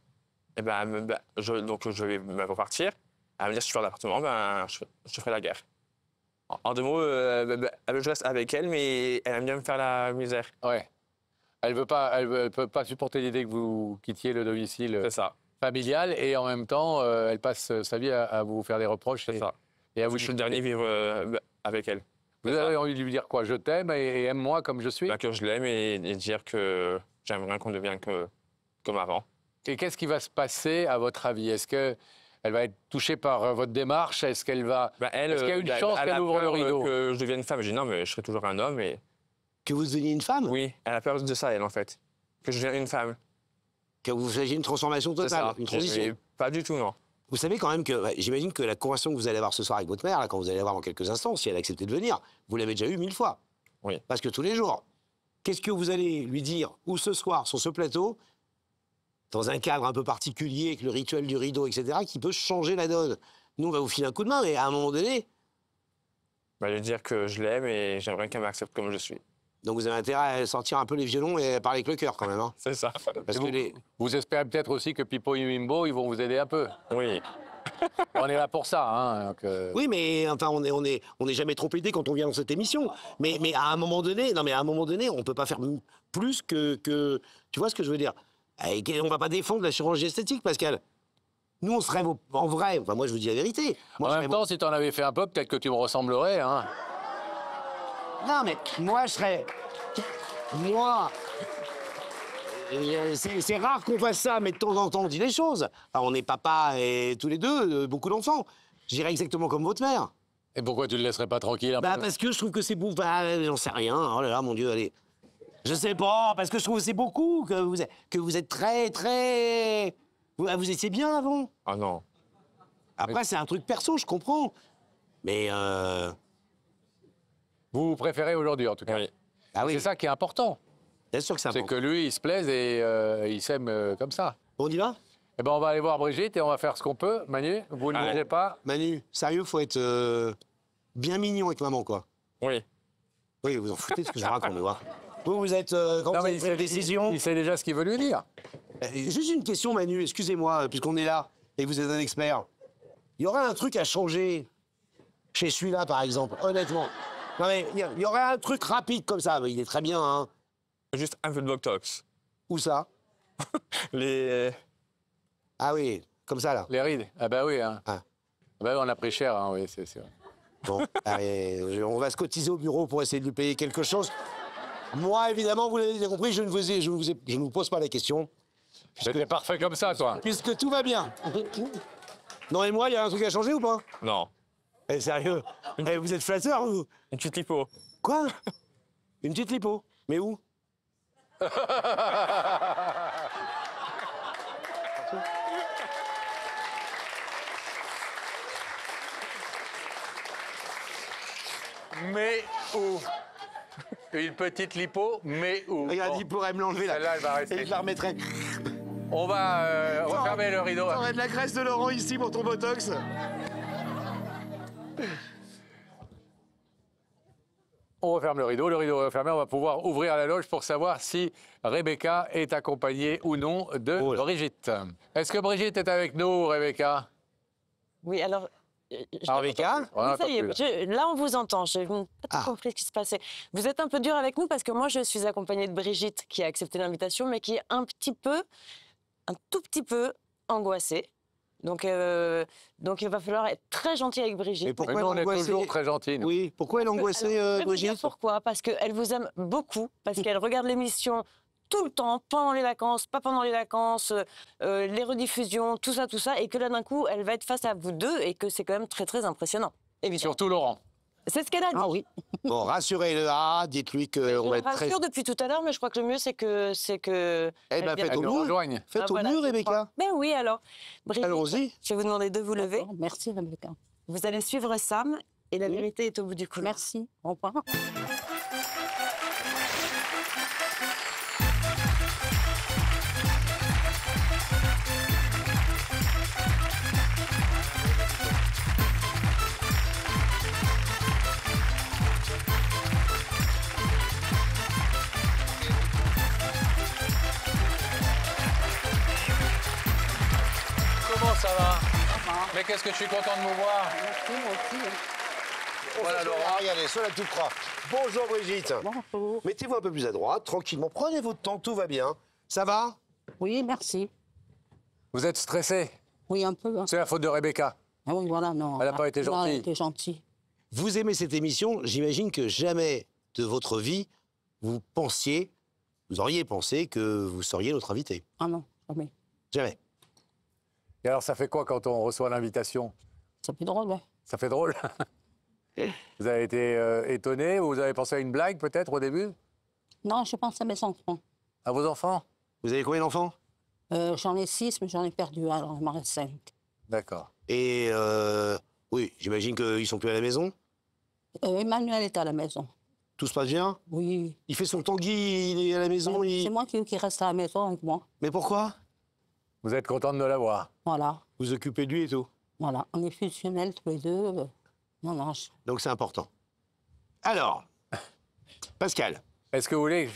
N: Et donc, je vais me repartir. Elle me dit, si tu pars de l'appartement, je ferai la guerre. En 2 mots, je reste avec elle, mais elle aime bien me faire la misère.
B: Ouais. Elle ne peut pas supporter l'idée que vous quittiez le domicile familial et en même temps, elle passe sa vie à vous faire des reproches.
N: C'est ça.
B: Et à vous
N: je suis le dernier vivre avec elle.
B: Vous avez envie de lui dire quoi? Je t'aime et aime-moi comme je suis?
N: Que je l'aime et dire que j'aimerais qu'on devienne comme avant.
B: Et qu'est-ce qui va se passer, à votre avis? Est-ce qu'elle va être touchée par votre démarche? Est-ce qu'elle va... est-ce qu'il y a une chance qu'elle ouvre le rideau?
N: Que je devienne femme. Je dis non, mais je serai toujours un homme. Et...
A: Que vous deveniez une femme?
N: Oui, elle a peur de ça, elle, en fait. Que je devienne une femme.
A: Que vous fassiez une transformation totale, une transition?
N: Pas du tout, non.
A: Vous savez quand même que, j'imagine que la conversation que vous allez avoir ce soir avec votre mère, là, quand vous allez avoir dans quelques instants, si elle accepte de venir, vous l'avez déjà eu 1000 fois.
N: Oui.
A: Parce que tous les jours, qu'est-ce que vous allez lui dire, ou ce soir, sur ce plateau, dans un cadre un peu particulier, avec le rituel du rideau, etc., qui peut changer la donne? Nous, on va vous filer un coup de main, mais à un moment donné...
N: Lui dire que je l'aime et j'aimerais qu'elle m'accepte comme je suis.
A: Donc vous avez intérêt à sortir un peu les violons et à parler avec le cœur, quand même. Hein.
N: C'est ça.
A: Parce que
B: vous espérez peut-être aussi que Pipo et Wimbo, ils vont vous aider un peu.
N: Oui.
B: On est là pour ça. Hein, donc
A: Oui, mais enfin, on est jamais trop aidé quand on vient dans cette émission. Mais à un moment donné, on peut pas faire plus que... Tu vois ce que je veux dire? On va pas défendre la chirurgie esthétique, Pascal. Nous, on serait en vrai... Enfin, moi, je vous dis la vérité. Moi,
B: en même temps, si tu en avais fait un peu, peut-être que tu me ressemblerais. Hein.
A: Non, mais moi, je serais... Moi... C'est rare qu'on fasse ça, mais de temps en temps, on dit des choses. Enfin, on est papa et tous les deux, beaucoup d'enfants. Je dirais exactement comme votre mère.
B: Et pourquoi tu le laisserais pas tranquille un peu?
A: Parce que je trouve que c'est beau. J'en sais rien. Oh là là, mon Dieu, allez. Je sais pas, parce que je trouve que c'est beaucoup, que vous êtes très, très... Vous étiez bien avant.
N: Ah non.
A: Après, c'est un truc perso, je comprends. Mais...
B: Vous préférez aujourd'hui, en tout cas.
N: Oui.
A: Ah oui.
B: C'est ça qui est important.
A: Bien sûr que c'est important.
B: C'est que lui, il se plaise et il s'aime comme ça.
A: On y va?
B: Eh ben, on va aller voir Brigitte et on va faire ce qu'on peut. Manu, vous ne bougez pas.
A: Manu, sérieux, faut être bien mignon avec maman, quoi.
N: Oui.
A: Oui, vous en foutez de ce que je raconte, moi. Vous êtes... quand vous avez pris la décision...
B: Il sait déjà ce qu'il veut lui dire.
A: Juste une question, Manu, excusez-moi, puisqu'on est là et que vous êtes un expert. Il y aurait un truc à changer chez celui-là, par exemple, honnêtement. Non, mais il y aurait un truc rapide comme ça. Mais il est très bien, hein.
N: Juste un peu de Botox.
A: Où ça?
N: Les...
A: Ah oui, comme ça, là.
B: Les rides. Ah bah oui, hein.
A: Ah.
B: Bah, on a pris cher, hein, oui, c'est vrai.
A: Bon, allez, on va se cotiser au bureau pour essayer de lui payer quelque chose. Moi, évidemment, vous l'avez compris, je ne vous pose pas la question.
B: C'était parfait comme ça, toi.
A: Puisque tout va bien. Non, et moi, il y a un truc à changer ou pas?
N: Non.
A: Eh, sérieux? Vous êtes flatteur, vous?
N: Une petite lipo.
A: Quoi? Une petite lipo? Mais où?
B: Mais où? Une petite lipo, mais où?
A: Regarde, il pourrait me l'enlever là.
B: Celle-là, elle va rester.
A: Et je la remettrai.
B: On va refermer le rideau.
A: T'aurais de la graisse de Laurent ici pour ton botox.
B: on referme le rideau est refermé, on va pouvoir ouvrir la loge pour savoir si Rebecca est accompagnée ou non de Brigitte. Est-ce que Brigitte est avec nous, Rebecca?
F: Oui, alors...
A: Rebecca?
F: Oui, ça y est, là on vous entend, je n'ai pas compris ce qui se passait. Vous êtes un peu dur avec nous parce que moi je suis accompagnée de Brigitte qui a accepté l'invitation mais qui est un tout petit peu angoissée. Donc il va falloir être très gentil avec Brigitte.
A: Mais pourquoi
B: on est toujours très gentils.
A: Oui, pourquoi elle est angoissée, Brigitte?
F: Pourquoi? Parce qu'elle vous aime beaucoup, parce qu'elle regarde l'émission tout le temps, pendant les vacances, pas pendant les vacances, les rediffusions, tout ça, et que là d'un coup, elle va être face à vous deux, et que c'est quand même très très impressionnant. Évidemment.
B: Surtout Laurent.
F: C'est ce qu'elle a dit.
C: Ah oui.
A: Bon, rassurez-le, dites-lui qu'on va
F: Je
A: être
F: le
A: très...
F: rassure depuis tout à l'heure, mais je crois que le mieux, c'est que...
A: Eh bien, faites au mieux. Faites au mieux, Rebecca.
F: Ben oui, alors. Brigitte,
A: allons-y.
F: je vais vous demander de vous lever.
G: Merci, Rebecca.
F: Vous allez suivre Sam, et la vérité est au bout du couloir.
G: Merci. Au revoir.
B: Comment ça va? Mais qu'est-ce que je suis content de vous voir.
G: Merci, moi aussi.
A: Voilà, Laurent, regardez, sur la toute croix. Bonjour, Brigitte.
G: Bonjour.
A: Mettez-vous un peu plus à droite, tranquillement. Prenez votre temps, tout va bien. Ça va?
G: Oui, merci.
B: Vous êtes stressé?
G: Oui, un peu.
B: C'est la faute de Rebecca.
G: Ah oui, voilà, non.
B: Elle n'a pas été
G: Non,
B: gentille.
G: elle était gentille.
A: Vous aimez cette émission, j'imagine que jamais de votre vie, vous auriez pensé que vous seriez notre invité.
G: Ah non, jamais.
A: Jamais.
B: Et alors, ça fait quoi quand on reçoit l'invitation?
G: Ça fait drôle, ouais.
B: Ça fait drôle. Vous avez été étonné ou vous avez pensé à une blague peut-être au début?
G: Non, je pense à mes enfants.
B: À vos enfants?
A: Vous avez combien d'enfants?
G: J'en ai 6, mais j'en ai perdu, alors il m'en reste 5.
B: D'accord.
A: Et oui, j'imagine qu'ils sont plus à la maison?
G: Emmanuel est à la maison.
A: Tout se passe bien?
G: Oui.
A: Il fait son Tanguy, il est à la maison?
G: C'est moi qui reste à la maison avec moi.
A: Mais pourquoi?
B: Vous êtes contente de l'avoir?
G: Voilà.
A: Vous occupez de lui et tout?
G: Voilà, on est fusionnels tous les deux. Non.
A: Donc c'est important. Alors, Pascal.
B: Est-ce que vous voulez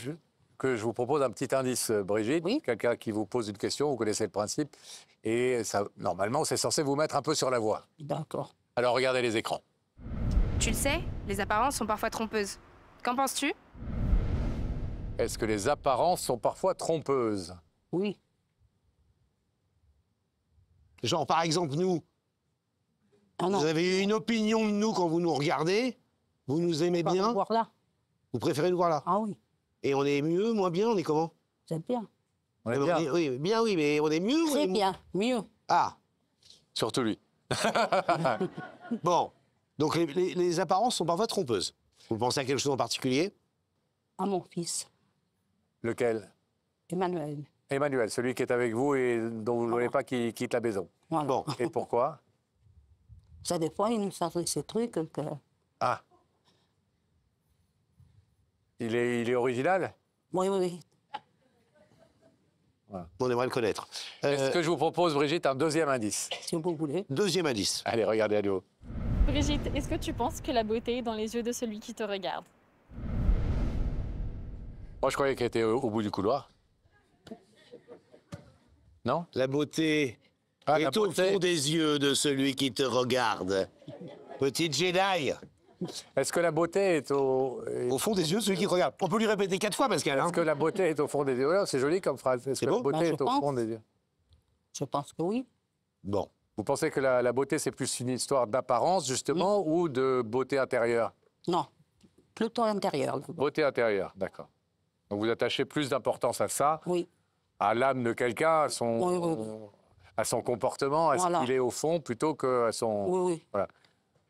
B: que je vous propose un petit indice, Brigitte?
G: Oui.
B: Quelqu'un qui vous pose une question, vous connaissez le principe. Et ça, normalement, c'est censé vous mettre un peu sur la voie.
G: D'accord.
B: Alors regardez les écrans.
H: Tu le sais, les apparences sont parfois trompeuses. Qu'en penses-tu?
B: Est-ce que les apparences sont parfois trompeuses?
G: Oui.
A: Genre, par exemple, nous, vous avez une opinion de nous quand vous nous regardez, vous nous aimez bien.
G: Nous voir là.
A: Vous préférez nous voir là?
G: Ah oui.
A: Et on est mieux, moins bien, on est comment?
G: Vous êtes bien.
B: On est bien.
A: Oui, bien, oui, mais on est mieux?
G: Très bien, mieux.
A: Ah.
B: Surtout lui.
A: Bon, donc les apparences sont parfois trompeuses. Vous pensez à quelque chose en particulier?
G: À mon fils,
B: Lequel?
G: Emmanuel.
B: Emmanuel, celui qui est avec vous et dont vous ne voulez pas qu'il quitte la maison.
G: Voilà.
B: Bon, et pourquoi?
G: Ça, des fois, il nous sort ces trucs que...
B: Ah. Il est original?
G: Oui.
B: Voilà.
A: On aimerait le connaître.
B: Est-ce que je vous propose, Brigitte, un deuxième indice?
G: Si vous voulez.
A: Deuxième indice.
B: Allez, regardez à nouveau.
O: Brigitte, est-ce que tu penses que la beauté est dans les yeux de celui qui te regarde?
B: Moi, je croyais qu'elle était au bout du couloir. Non?
A: La beauté est au fond des yeux de celui qui te regarde. Petite Jedi.
B: Est-ce que la beauté est au
A: fond des yeux de celui qui te regarde? On peut lui répéter 4 fois, Pascal.
B: Est-ce que la beauté est au fond des yeux? Ouais, c'est joli comme phrase. Est-ce que la beauté est au fond des yeux?
G: Je pense que oui.
A: Bon.
B: Vous pensez que la beauté, c'est plus une histoire d'apparence, justement, ou de beauté intérieure?
G: Non, plutôt intérieur.
B: Beauté intérieure, d'accord. Donc vous attachez plus d'importance à ça,
G: oui,
B: à l'âme de quelqu'un, à son comportement, à ce qu'il est au fond, plutôt qu'à son...
G: Oui.
B: Voilà.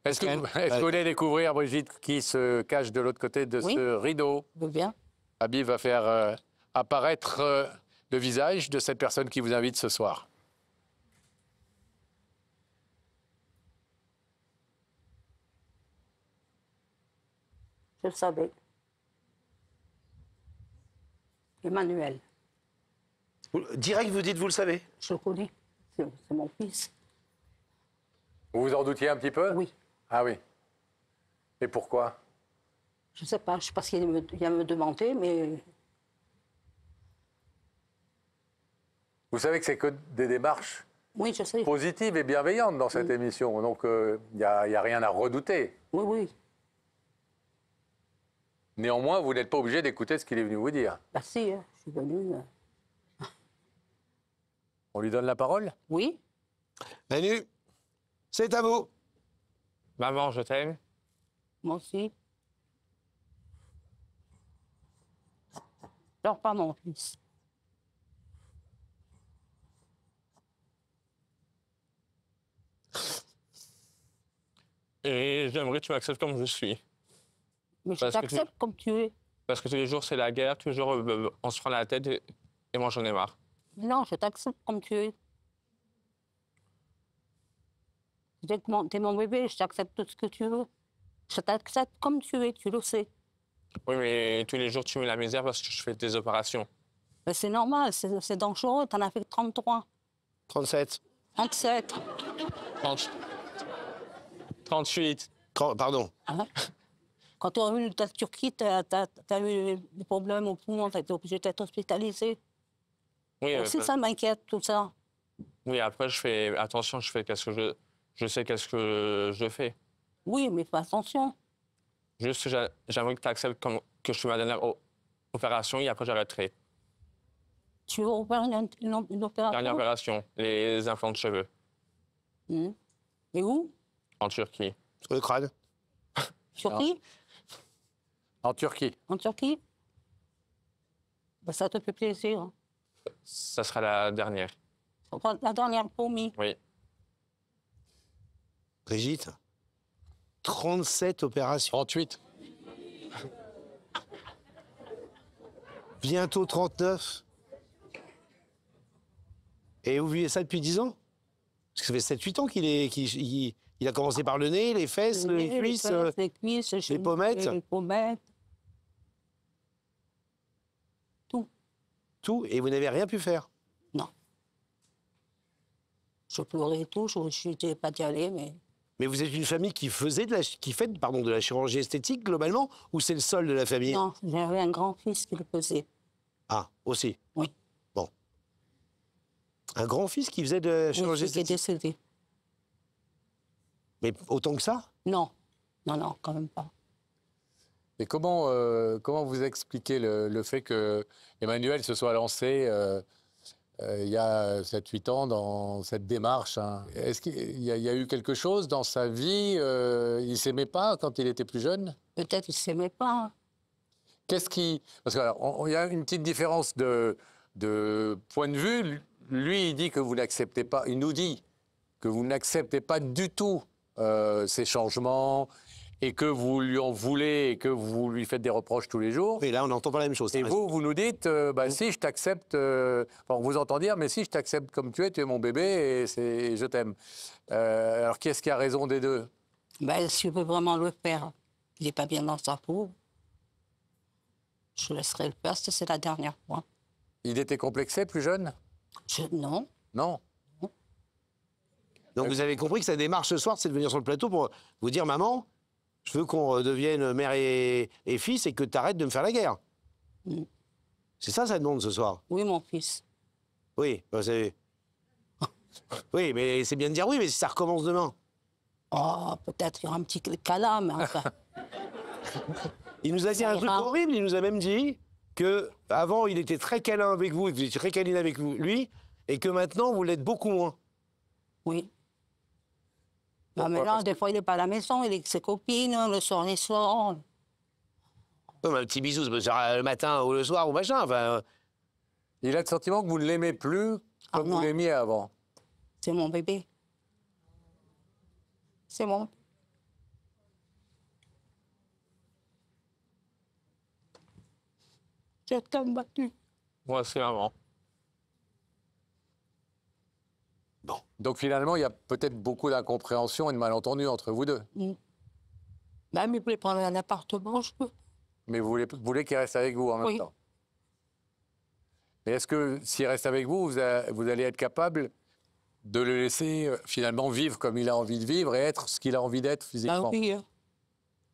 B: Est-ce que vous voulez découvrir, Brigitte, qui se cache de l'autre côté de ce rideau?
G: Bien.
B: Habib va faire apparaître le visage de cette personne qui vous invite ce soir.
G: Je le savais. Emmanuel.
A: Direct, vous dites, vous le savez?
G: Je le connais. C'est mon fils.
B: Vous vous en doutiez un petit peu?
G: Oui.
B: Ah oui. Et pourquoi?
P: Je sais pas ce qu'il vient me demander, mais...
B: Vous savez que c'est que des démarches
P: Oui, je sais.
B: positives et bienveillantes dans cette émission, donc il n'y a rien à redouter.
P: Oui, oui.
B: Néanmoins, vous n'êtes pas obligé d'écouter ce qu'il est venu vous dire.
P: Bah si, hein, je suis venue...
B: On lui donne la parole?
P: Oui.
A: Manu, c'est à vous.
N: Maman, je t'aime.
P: Moi aussi. Pleure pas, mon fils.
N: Et j'aimerais que tu m'acceptes comme je suis.
P: Mais je t'accepte comme tu es.
N: Parce que tous les jours, c'est la guerre, toujours on se prend la tête et moi, j'en ai marre.
P: Non, je t'accepte comme tu es. T'es mon bébé, je t'accepte tout ce que tu veux. Je t'accepte comme tu es, tu le sais.
N: Oui, mais tous les jours, tu mets la misère parce que je fais des opérations.
P: Mais c'est normal, c'est dangereux, t'en as fait 33.
A: 37.
P: 37.
N: 38.
A: Pardon.
P: Hein? Quand tu es revenu de la Turquie, tu as eu des problèmes au poumon, tu as été obligé d'être hospitalisé.
N: Oui,
P: aussi, ça m'inquiète, tout ça.
N: Oui, après, je fais attention, je sais qu'est-ce que je fais.
P: Oui, mais fais attention.
N: Juste, j'aimerais que tu acceptes que je fais ma dernière opération et après, j'arrêterai.
P: Tu veux faire une opération?
N: Dernière opération, les implants de cheveux.
P: Et où?
N: En Turquie.
A: Sur le crâne.
P: Turquie?
B: En Turquie.
P: En Turquie? Ben, ça te fait plaisir. Hein.
N: Ça sera la dernière.
P: La dernière, promis.
N: Oui.
A: Brigitte, 37 opérations.
B: 38.
A: Bientôt 39. Et vous vivez ça depuis 10 ans? Parce que ça fait 7-8 ans qu'il a commencé par le nez, les fesses, les cuisses, les pommettes.
P: Les pommettes. Tout.
A: Tout. Et vous n'avez rien pu faire?
P: Non. Je pleurais et tout, je n'étais pas d'y aller, mais...
A: Mais vous êtes une famille qui fait de la chirurgie esthétique, globalement, ou c'est le seul de la famille?
P: Non, j'avais un grand-fils qui le faisait.
A: Ah, aussi?
P: Oui.
A: Bon. Un grand-fils qui faisait de la chirurgie esthétique?
P: Qui est décédé.
A: Mais autant que ça?
P: Non. Non, quand même pas.
B: Et comment vous expliquez le fait que Emmanuel se soit lancé il y a 7-8 ans dans cette démarche, hein? Est-ce qu'il y a eu quelque chose dans sa vie? Il ne s'aimait pas quand il était plus jeune?
P: Peut-être qu'il ne s'aimait pas.
B: Qu'est-ce qui... Parce qu'il y a une petite différence de point de vue. Lui, il dit que vous n'acceptez pas, il nous dit que vous n'acceptez pas du tout ces changements et que vous lui en voulez et que vous lui faites des reproches tous les jours.
A: Et là, on n'entend pas la même chose.
B: Et vous nous dites, si je t'accepte, on vous entend dire, mais si je t'accepte comme tu es mon bébé et je t'aime. Alors, qui est-ce qui a raison des deux?
P: Si je veux vraiment le faire, il n'est pas bien dans sa peau. Je laisserai le faire, c'est la dernière fois.
B: Il était complexé, plus jeune?
P: Non.
B: Non.
A: Donc vous avez compris que sa démarche ce soir, c'est de venir sur le plateau pour vous dire, maman, je veux qu'on redevienne mère et fils et que tu arrêtes de me faire la guerre. C'est ça, sa demande ce soir?
P: Oui, mon fils.
A: Oui, oui, mais c'est bien de dire oui, mais si ça recommence demain.
P: Oh, peut-être qu'il y aura un petit câlin, mais enfin...
A: Il nous a dit un truc horrible, il nous a même dit qu'avant, il était très câlin avec vous, vous étiez très câline avec lui, et que maintenant, vous l'êtes beaucoup moins.
P: Oui. Mais là, des fois, il n'est pas à la maison, il est avec ses copines, le soir, il sort.
A: Un petit bisou, le matin ou le soir ou machin. Enfin...
B: Il a le sentiment que vous ne l'aimez plus comme vous l'aimiez avant.
P: C'est mon bébé. C'est mon... Je t'aime battu.
N: Moi, c'est maman.
B: Bon. Donc finalement, il y a peut-être beaucoup d'incompréhension et de malentendus entre vous deux.
P: Même il voulait prendre un appartement, je peux.
B: Mais vous voulez qu'il reste avec vous en même temps? Mais est-ce que s'il reste avec vous, vous allez être capable de le laisser finalement vivre comme il a envie de vivre et être ce qu'il a envie d'être physiquement?
P: Oui.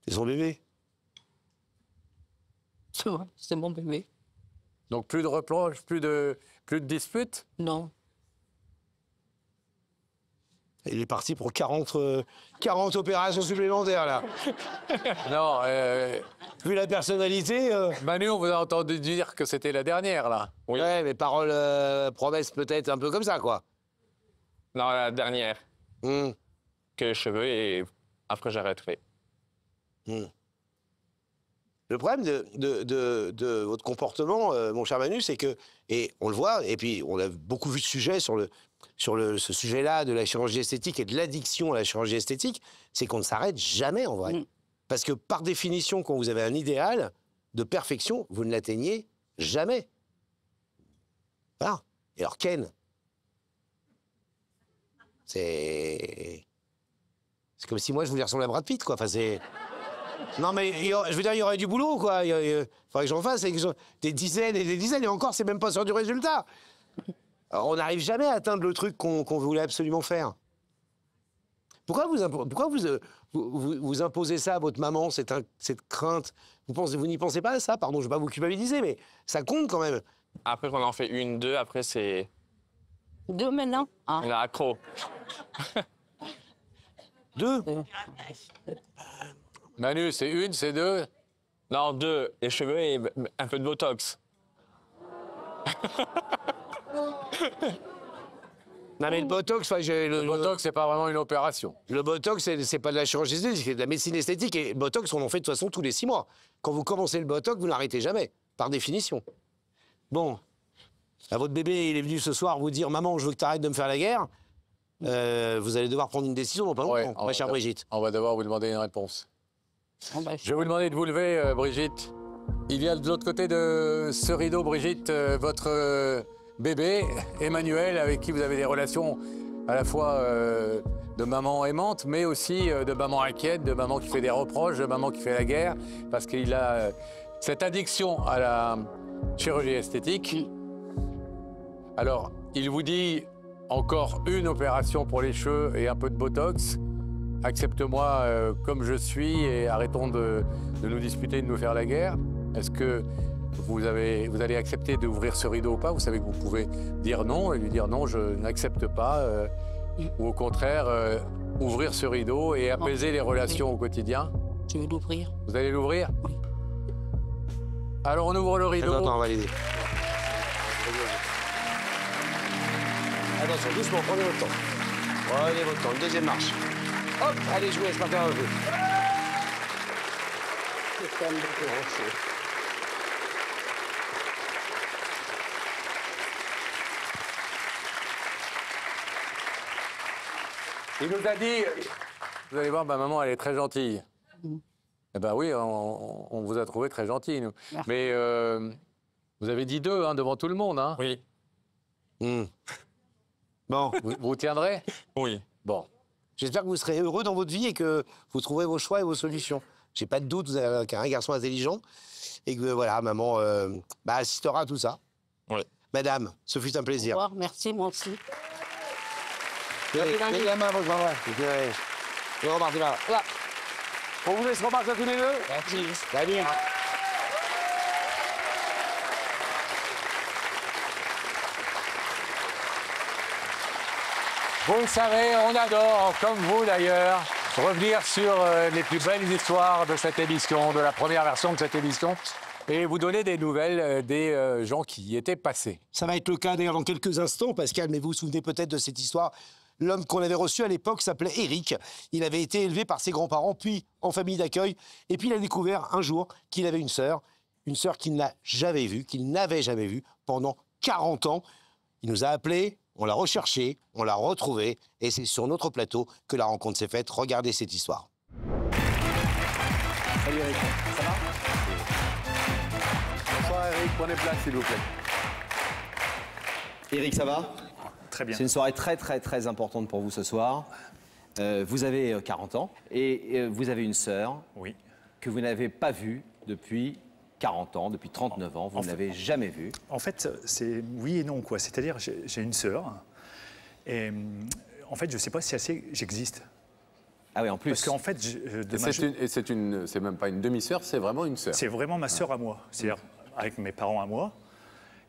A: C'est son bébé.
P: C'est mon bébé.
B: Donc plus de reproches, plus de disputes?
P: Non.
A: Il est parti pour 40 opérations supplémentaires, là.
B: Non,
A: vu la personnalité...
B: Manu, on vous a entendu dire que c'était la dernière, là.
N: Oui.
A: Ouais, mais paroles, promesses peut-être un peu comme ça, quoi.
N: Non, la dernière. Que les cheveux et après j'arrêterai.
A: Le problème de votre comportement, mon cher Manu, c'est que, et on le voit, et puis on a beaucoup vu de sujets sur ce sujet-là de la chirurgie esthétique et de l'addiction à la chirurgie esthétique, c'est qu'on ne s'arrête jamais en vrai. Parce que par définition, quand vous avez un idéal de perfection, vous ne l'atteignez jamais. Voilà. Et alors Ken, c'est comme si moi je voulais ressembler à Brad Pitt, quoi. Enfin, c'est... Non, mais je veux dire, il y aurait du boulot, quoi. Il faudrait que j'en fasse des dizaines et des dizaines, et encore, c'est même pas sûr du résultat. Alors, on n'arrive jamais à atteindre le truc qu'on voulait absolument faire. Pourquoi vous imposez ça à votre maman, cette crainte? Vous n'y pensez pas à ça? Pardon, je ne vais pas vous culpabiliser, mais ça compte quand même.
N: Après, on en fait une, deux, après c'est...
P: 2 maintenant? Ah.
N: On est accro.
A: 2?
B: Manu, c'est 1, c'est 2?
N: Non, 2. Les cheveux et un peu de Botox.
A: Non, mais le Botox...
B: Le Botox, c'est pas vraiment une opération.
A: Le Botox, c'est pas de la chirurgie esthétique, c'est de la médecine esthétique. Et le Botox, on en fait de toute façon tous les 6 mois. Quand vous commencez le Botox, vous n'arrêtez jamais, par définition. Bon, à votre bébé, il est venu ce soir vous dire « Maman, je veux que tu arrêtes de me faire la guerre ». Vous allez devoir prendre une décision dans pas longtemps, ma chère Brigitte.
B: On va devoir vous demander une réponse. Je vais vous demander de vous lever, Brigitte. Il y a de l'autre côté de ce rideau, Brigitte, votre bébé, Emmanuel, avec qui vous avez des relations à la fois de maman aimante, mais aussi de maman inquiète, de maman qui fait des reproches, de maman qui fait la guerre, parce qu'il a cette addiction à la chirurgie esthétique. Alors, il vous dit encore une opération pour les cheveux et un peu de Botox. Accepte-moi comme je suis et arrêtons de nous disputer, de nous faire la guerre. Est-ce que vous allez accepter d'ouvrir ce rideau ou pas? Vous savez que vous pouvez dire non et lui dire non, je n'accepte pas. Ou au contraire, ouvrir ce rideau et apaiser les relations au quotidien.
P: Je vais l'ouvrir.
B: Vous allez l'ouvrir? Oui. Alors on ouvre le rideau.
A: Attends, on va l'aider. Attention, doucement, prenez votre temps. Prenez votre temps, une deuxième marche. Hop, allez jouer, c'est pas grave.
B: Il nous a dit, vous allez voir, ma maman, elle est très gentille. Eh ben oui, on vous a trouvé très gentil, nous. Merci. Mais vous avez dit 2 devant tout le monde, hein?
N: Oui.
A: Bon.
B: Vous tiendrez?
N: Oui.
A: Bon. J'espère que vous serez heureux dans votre vie et que vous trouverez vos choix et vos solutions. J'ai pas de doute, vous avez un garçon intelligent et que voilà, maman assistera à tout ça.
N: Oui.
A: Madame, ce fut un plaisir.
P: Au revoir, merci, moi aussi.
A: Les gamins, vos grands-mères. Et repartez là. Voilà. On vous laisse repartir tous les deux.
P: Merci.
A: Salut.
B: Vous le savez, on adore, comme vous d'ailleurs, revenir sur les plus belles histoires de cette émission, de la première version de cette émission, et vous donner des nouvelles des gens qui y étaient passés.
A: Ça va être le cas d'ailleurs dans quelques instants, Pascal, mais vous vous souvenez peut-être de cette histoire. L'homme qu'on avait reçu à l'époque s'appelait Éric. Il avait été élevé par ses grands-parents, puis en famille d'accueil. Et puis il a découvert un jour qu'il avait une sœur qu'il n'a jamais vue, qu'il n'avait jamais vue pendant 40 ans. Il nous a appelés, on l'a recherché, on l'a retrouvé, et c'est sur notre plateau que la rencontre s'est faite. Regardez cette histoire.
B: Salut Éric, ça va? Bonsoir Éric, prenez place s'il vous plaît.
Q: Éric, ça va?
R: Très bien.
Q: C'est une soirée très importante pour vous ce soir. Vous avez 40 ans et vous avez une sœur que vous n'avez pas vue depuis 40 ans, depuis 39 ans. Vous ne l'avez jamais vue.
R: En fait, c'est oui et non, quoi. C'est-à-dire, j'ai une sœur et en fait, je ne sais pas si elle sait que j'existe.
Q: Ah oui, en plus.
R: Parce qu'en fait,
B: c'est même pas une demi-sœur, c'est vraiment une sœur.
R: C'est vraiment ma sœur à moi. C'est-à-dire avec mes parents à moi.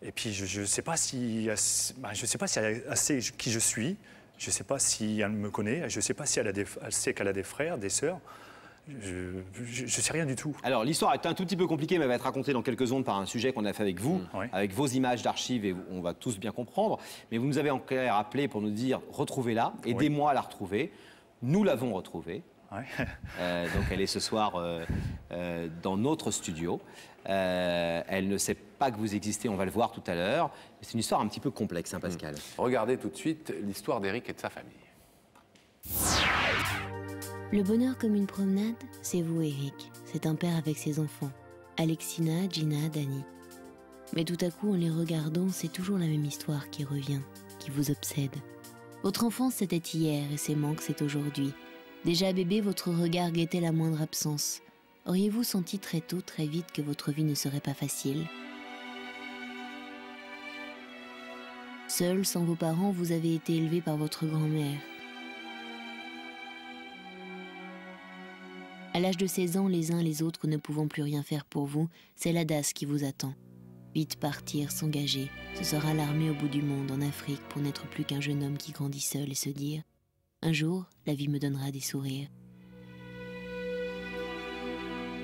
R: Et puis je ne sais pas si, elle sait qui je suis. Je ne sais pas si elle me connaît. Je ne sais pas si elle sait qu'elle a des frères, des sœurs. Je ne sais rien du tout.
Q: Alors, l'histoire est un tout petit peu compliquée, mais elle va être racontée dans quelques secondes par un sujet qu'on a fait avec vous, avec vos images d'archives, et on va tous bien comprendre. Mais vous nous avez en clair appelé pour nous dire « retrouvez-la, aidez-moi à la retrouver ». Nous l'avons retrouvée. Donc, elle est ce soir dans notre studio. Elle ne sait pas que vous existez, on va le voir tout à l'heure. C'est une histoire un petit peu complexe, hein, Pascal.
B: Regardez tout de suite l'histoire d'Éric et de sa famille.
S: Le bonheur comme une promenade, c'est vous, Éric. C'est un père avec ses enfants, Alexina, Gina, Dani. Mais tout à coup, en les regardant, c'est toujours la même histoire qui revient, qui vous obsède. Votre enfance, c'était hier et ses manques, c'est aujourd'hui. Déjà bébé, votre regard guettait la moindre absence. Auriez-vous senti très tôt, très vite, que votre vie ne serait pas facile? Seul, sans vos parents, vous avez été élevé par votre grand-mère. À l'âge de 16 ans, les uns les autres ne pouvant plus rien faire pour vous, c'est la DAS qui vous attend. Vite partir, s'engager, ce sera l'armée au bout du monde, en Afrique, pour n'être plus qu'un jeune homme qui grandit seul et se dire « Un jour, la vie me donnera des sourires ».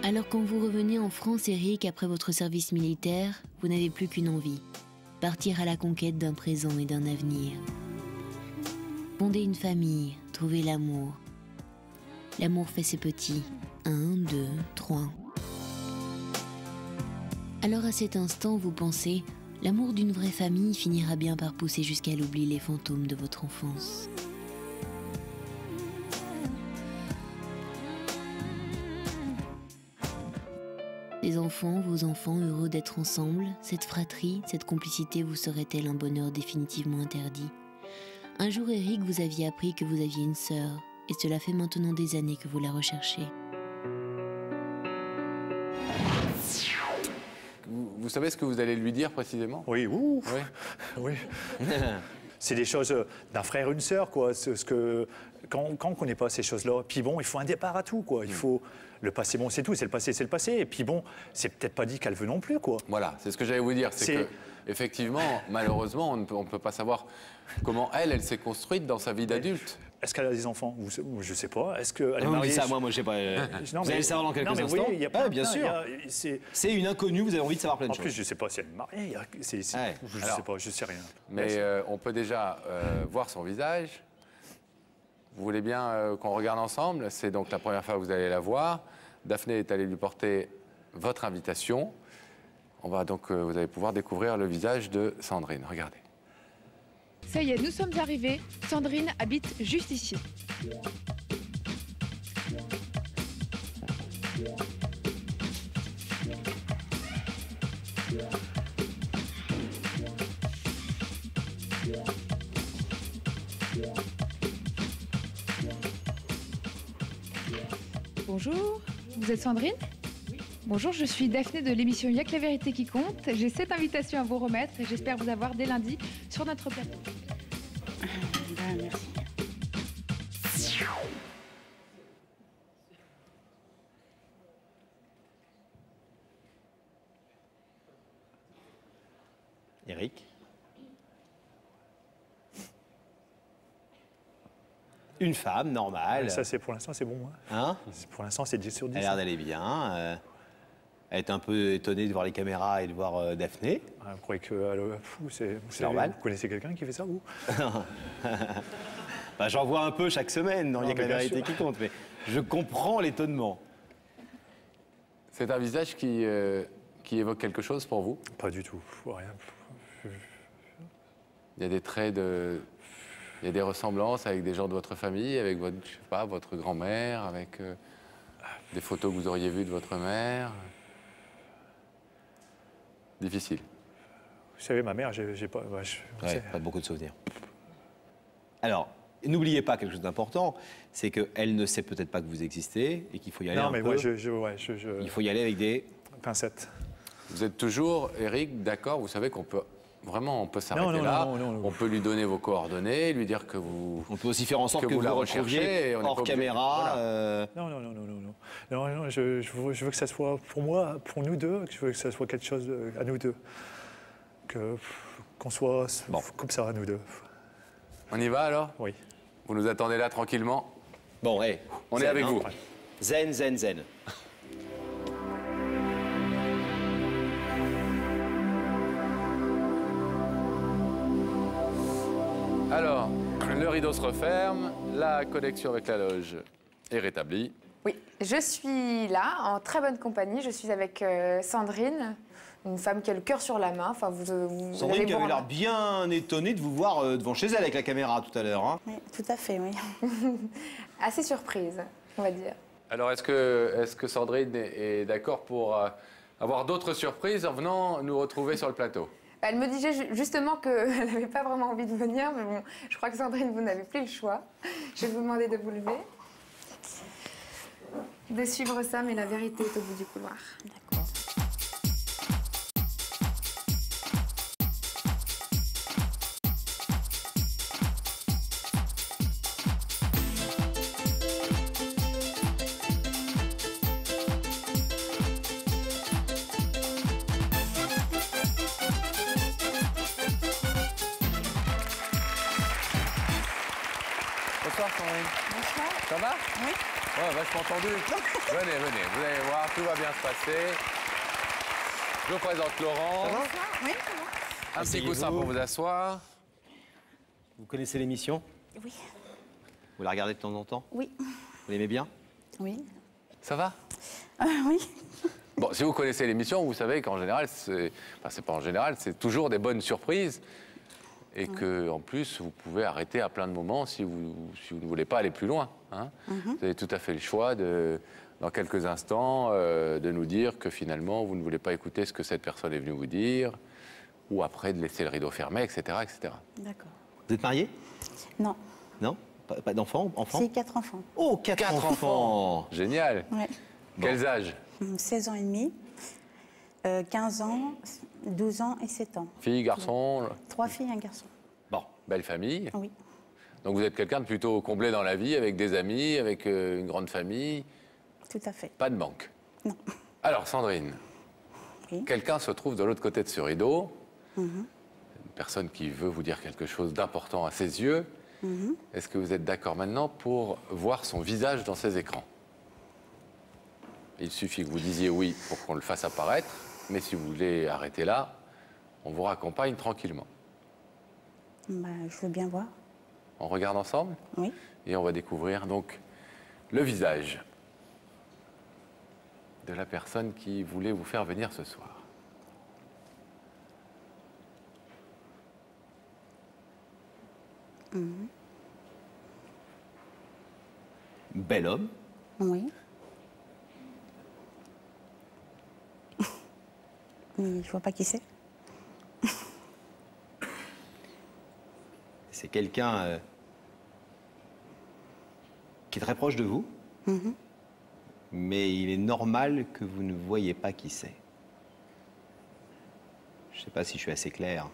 S: Alors quand vous revenez en France, Éric, après votre service militaire, vous n'avez plus qu'une envie, partir à la conquête d'un présent et d'un avenir. Fonder une famille, trouver l'amour. L'amour fait ses petits. 1, 2, 3. Alors à cet instant, vous pensez, l'amour d'une vraie famille finira bien par pousser jusqu'à l'oubli les fantômes de votre enfance. Les enfants, vos enfants, heureux d'être ensemble, cette fratrie, cette complicité vous serait-elle un bonheur définitivement interdit? Un jour, Éric, vous aviez appris que vous aviez une sœur, et cela fait maintenant des années que vous la recherchez.
B: Vous savez ce que vous allez lui dire précisément?
R: Oui, oui. C'est des choses d'un frère, une sœur, quoi. Quand on ne connaît pas ces choses-là, puis bon, il faut un départ à tout, quoi. Il faut le passé, bon, c'est tout, c'est le passé, c'est le passé. Et puis bon, c'est peut-être pas dit qu'elle veut non plus, quoi.
B: Voilà, c'est ce que j'allais vous dire, c'est que effectivement, malheureusement, on ne peut pas savoir comment elle s'est construite dans sa vie d'adulte.
R: Est-ce qu'elle a des enfants? Je ne sais pas. Est-ce qu'elle est mariée?
Q: Ça, moi, je sais pas. Vous allez le savoir dans quelques instants.
R: Oui, il y a pas
Q: bien sûr. C'est une inconnue, vous avez envie de savoir plein de choses.
R: En plus, je ne sais pas si elle est mariée. Je ne sais pas, je ne sais rien.
B: Mais on peut déjà voir son visage. Vous voulez bien qu'on regarde ensemble? C'est donc la première fois que vous allez la voir. Daphné est allée lui porter votre invitation. On va donc, vous allez pouvoir découvrir le visage de Sandrine. Regardez.
T: Ça y est, nous sommes arrivés. Sandrine habite juste ici. Bonjour, vous êtes Sandrine? Oui. Bonjour, je suis Daphné de l'émission Y'a que la vérité qui compte. J'ai cette invitation à vous remettre et j'espère vous avoir dès lundi sur notre plateau.
G: Merci.
Q: Éric? Une femme normale.
R: Ça, c'est pour l'instant, c'est bon.
Q: Hein?
R: Pour l'instant, c'est 10 sur 10.
Q: Elle a l'air d'aller bien. Elle est un peu étonnée de voir les caméras et de voir Daphné.
R: Vous croyez que
Q: c'est normal.
R: Vous connaissez quelqu'un qui fait ça, vous?
Q: Bah, j'en vois un peu chaque semaine dans Y'a que la vérité qui compte, mais je comprends l'étonnement.
B: C'est un visage qui évoque quelque chose pour vous?
R: Pas du tout, rien.
B: Il y a des traits de... Il y a des ressemblances avec des gens de votre famille, avec votre, je sais pas, votre grand-mère, avec des photos que vous auriez vues de votre mère. Difficile.
R: Vous savez, ma mère, j'ai pas...
Q: pas beaucoup de souvenirs. Alors, n'oubliez pas quelque chose d'important, c'est qu'elle ne sait peut-être pas que vous existez et qu'il faut y aller
R: il
Q: faut y aller avec des...
R: pincettes.
B: Vous êtes toujours, Éric, d'accord? Vous savez qu'on peut vraiment, on peut s'arrêter là. On peut lui donner vos coordonnées, lui dire que vous...
Q: On peut aussi faire en sorte que vous
B: la
Q: le retrouviez hors caméra.
B: Voilà.
R: Non, je veux que ça soit pour moi, pour nous deux, je veux que ça soit quelque chose à nous deux. Qu'on soit comme ça à nous deux.
B: On y va alors?
R: Oui.
B: Vous nous attendez là tranquillement?
Q: Bon,
B: on est avec vous.
Q: Zen, zen, zen.
B: Alors, le rideau se referme, la connexion avec la loge est rétablie.
U: Oui, je suis là, en très bonne compagnie. Je suis avec Sandrine, une femme qui a le cœur sur la main. Enfin, vous
Q: Sandrine qui avait l'air bien étonnée de vous voir devant chez elle avec la caméra tout à l'heure. Hein.
U: Oui, tout à fait, oui. Assez surprise, on va dire.
B: Alors, est-ce que Sandrine est d'accord pour avoir d'autres surprises en venant nous retrouver sur le plateau?
U: Elle me disait justement qu'elle n'avait pas vraiment envie de venir, mais bon, je crois que Sandrine, vous n'avez plus le choix. Je vais vous demander de vous lever, de suivre ça, mais la vérité est au bout du couloir. D'accord.
B: Bonsoir Sandrine.
U: Bonsoir.
B: Ça va?
U: Oui.
B: Ouais, vachement tendu. Venez, vous allez voir, tout va bien se passer. Je vous présente Laurent.
U: Ça va? Oui, ça va.
B: Un petit coussin pour vous asseoir.
Q: Vous connaissez l'émission?
U: Oui.
Q: Vous la regardez de temps en temps?
U: Oui.
Q: Vous l'aimez bien?
U: Oui.
B: Ça va?
U: Oui.
B: Bon, si vous connaissez l'émission, vous savez qu'en général, c'est pas en général, c'est toujours des bonnes surprises. Et que, en plus, vous pouvez arrêter à plein de moments si vous ne voulez pas aller plus loin. Hein. Vous avez tout à fait le choix, dans quelques instants, de nous dire que finalement, vous ne voulez pas écouter ce que cette personne est venue vous dire, ou après de laisser le rideau fermé, etc. etc.
U: D'accord.
Q: Vous êtes marié?
P: Non.
Q: Non? Pas d'enfants?
P: C'est 4 enfants.
Q: Oh, 4 enfants.
B: Génial.
P: Ouais.
B: Quels âges?
P: 16 ans et demi, 15 ans, 12 ans et 7 ans.
B: Filles, garçons?
P: 3 filles et un garçon.
B: Bon, belle famille.
P: Oui.
B: Donc vous êtes quelqu'un de plutôt comblé dans la vie, avec des amis, avec une grande famille.
P: Tout à fait.
B: Pas de manque.
P: Non.
B: Alors Sandrine, quelqu'un se trouve de l'autre côté de ce rideau, une personne qui veut vous dire quelque chose d'important à ses yeux. Est-ce que vous êtes d'accord maintenant pour voir son visage dans ces écrans? Il suffit que vous disiez oui pour qu'on le fasse apparaître, mais si vous voulez arrêter là, on vous raccompagne tranquillement.
P: Bah, je veux bien voir.
B: On regarde ensemble?
P: Oui.
B: Et on va découvrir donc le visage de la personne qui voulait vous faire venir ce soir.
Q: Bel homme.
P: Oui. Mais je vois pas qui c'est.
Q: C'est quelqu'un qui est très proche de vous, mais il est normal que vous ne voyez pas qui c'est. Je ne sais pas si je suis assez clair.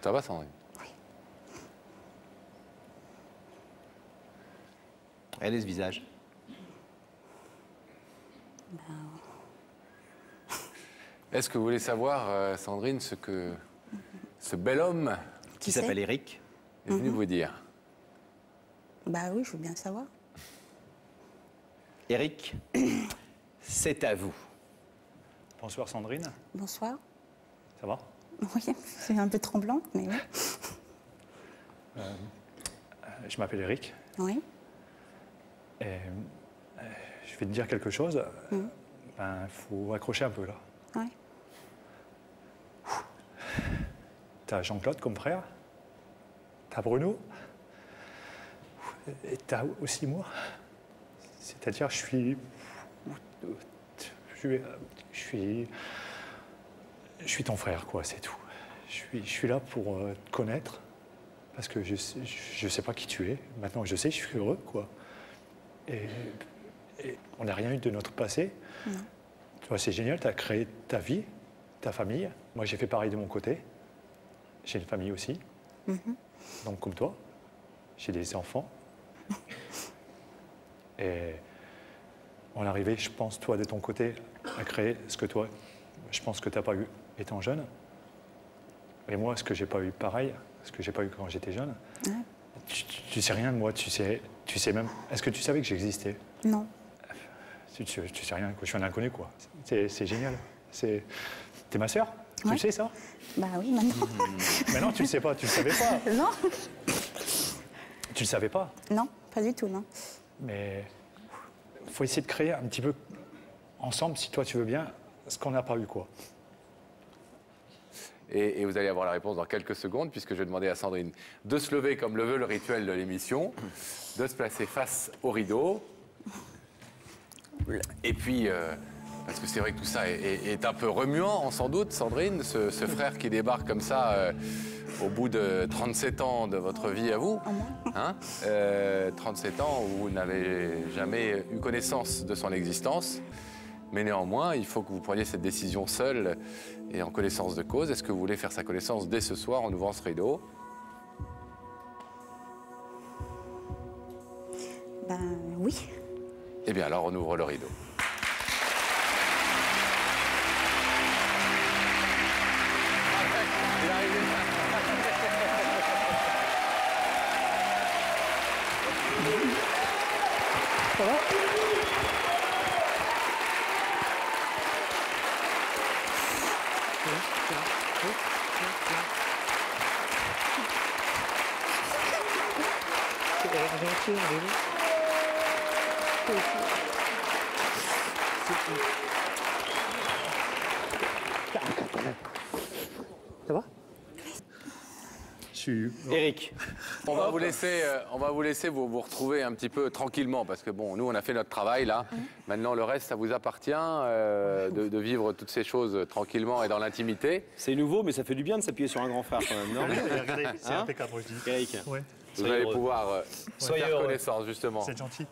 B: Ça va, Sandrine?
Q: Regardez ce visage.
B: Est-ce que vous voulez savoir, Sandrine, ce que ce bel homme
Q: qui s'appelle Eric
B: est venu vous dire?
P: Bah oui, je veux bien savoir.
Q: Eric, c'est à vous.
R: Bonsoir Sandrine.
P: Bonsoir.
R: Ça va?
P: Oui, c'est un peu tremblante, mais oui.
R: Je m'appelle Eric.
P: Oui.
R: Et je vais te dire quelque chose. Ben, faut accrocher un peu là.
P: Oui.
R: T'as Jean-Claude comme frère. T'as Bruno. Et t'as aussi moi. C'est-à-dire, je suis ton frère, quoi, c'est tout. Je suis là pour te connaître, parce que je sais pas qui tu es. Maintenant, je sais, je suis heureux, quoi. Et et on n'a rien eu de notre passé. Tu vois, c'est génial, tu as créé ta vie, ta famille. Moi, j'ai fait pareil de mon côté. J'ai une famille aussi. Donc, comme toi, j'ai des enfants. Et on est arrivé, je pense, toi, de ton côté, à créer ce que toi, je pense que tu n'as pas eu étant jeune. Et moi, ce que j'ai pas eu pareil, ce que j'ai pas eu quand j'étais jeune. Tu sais rien de moi, tu sais même... Est-ce que tu savais que j'existais?
E: Non.
R: Tu sais rien, je suis un inconnu, quoi. C'est génial. T'es ma sœur? Tu le sais, ça?
E: Bah oui, maintenant.
R: Mais non, tu le sais pas, tu le savais pas.
E: Non.
R: Tu le savais pas?
E: Non, pas du tout, non.
R: Mais il faut essayer de créer un petit peu ensemble, si toi tu veux bien, ce qu'on n'a pas eu, quoi.
B: Et vous allez avoir la réponse dans quelques secondes, puisque je vais demander à Sandrine de se lever comme le veut le rituel de l'émission, de se placer face au rideau. Et puis, parce que c'est vrai que tout ça est un peu remuant, sans doute, Sandrine, ce frère qui débarque comme ça au bout de 37 ans de votre vie à vous. Hein 37 ans où vous n'avez jamais eu connaissance de son existence. Mais néanmoins, il faut que vous preniez cette décision seule et en connaissance de cause. Est-ce que vous voulez faire sa connaissance dès ce soir en ouvrant ce rideau?
E: Ben oui.
B: Eh bien alors, on ouvre le rideau.
E: Ça va?
R: Ça va?
Q: Eric.
B: On va vous laisser vous retrouver un petit peu tranquillement, parce que bon, nous on a fait notre travail là. Maintenant le reste, ça vous appartient de vivre toutes ces choses tranquillement et dans l'intimité.
Q: C'est nouveau, mais ça fait du bien de s'appuyer sur un grand frère quand même, non?
R: Regardez, c'est impeccable, je dis.
Q: Eric,
B: vous allez pouvoir
Q: Soyez
B: faire
Q: heureux.
B: connaissance justement.
R: C'est gentil.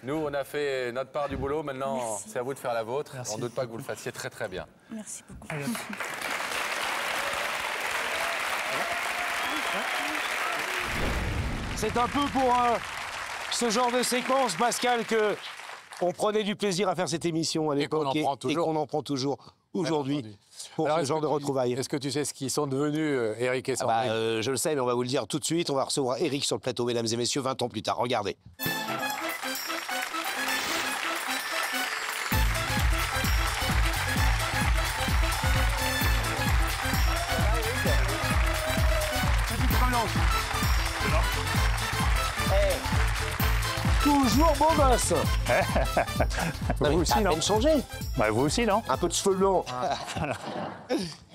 B: Nous, on a fait notre part du boulot. Maintenant, c'est à vous de faire la vôtre.
R: Merci.
B: On ne doute pas que vous le fassiez très très bien.
E: Merci beaucoup.
A: C'est un peu pour ce genre de séquence, Pascal, que on prenait du plaisir à faire cette émission à l'époque et qu'on en prend toujours aujourd'hui pour ce genre de retrouvailles.
B: Est-ce que tu sais ce qu'ils sont devenus, Eric et Sandrine?
A: Je le sais, mais on va vous le dire tout de suite. On va recevoir Eric sur le plateau, mesdames et messieurs, 20 ans plus tard. Regardez. Toujours beau gosse.
R: Vous aussi, non?
A: Changé.
R: Bah, vous aussi, non?
A: Un peu de cheveux blancs.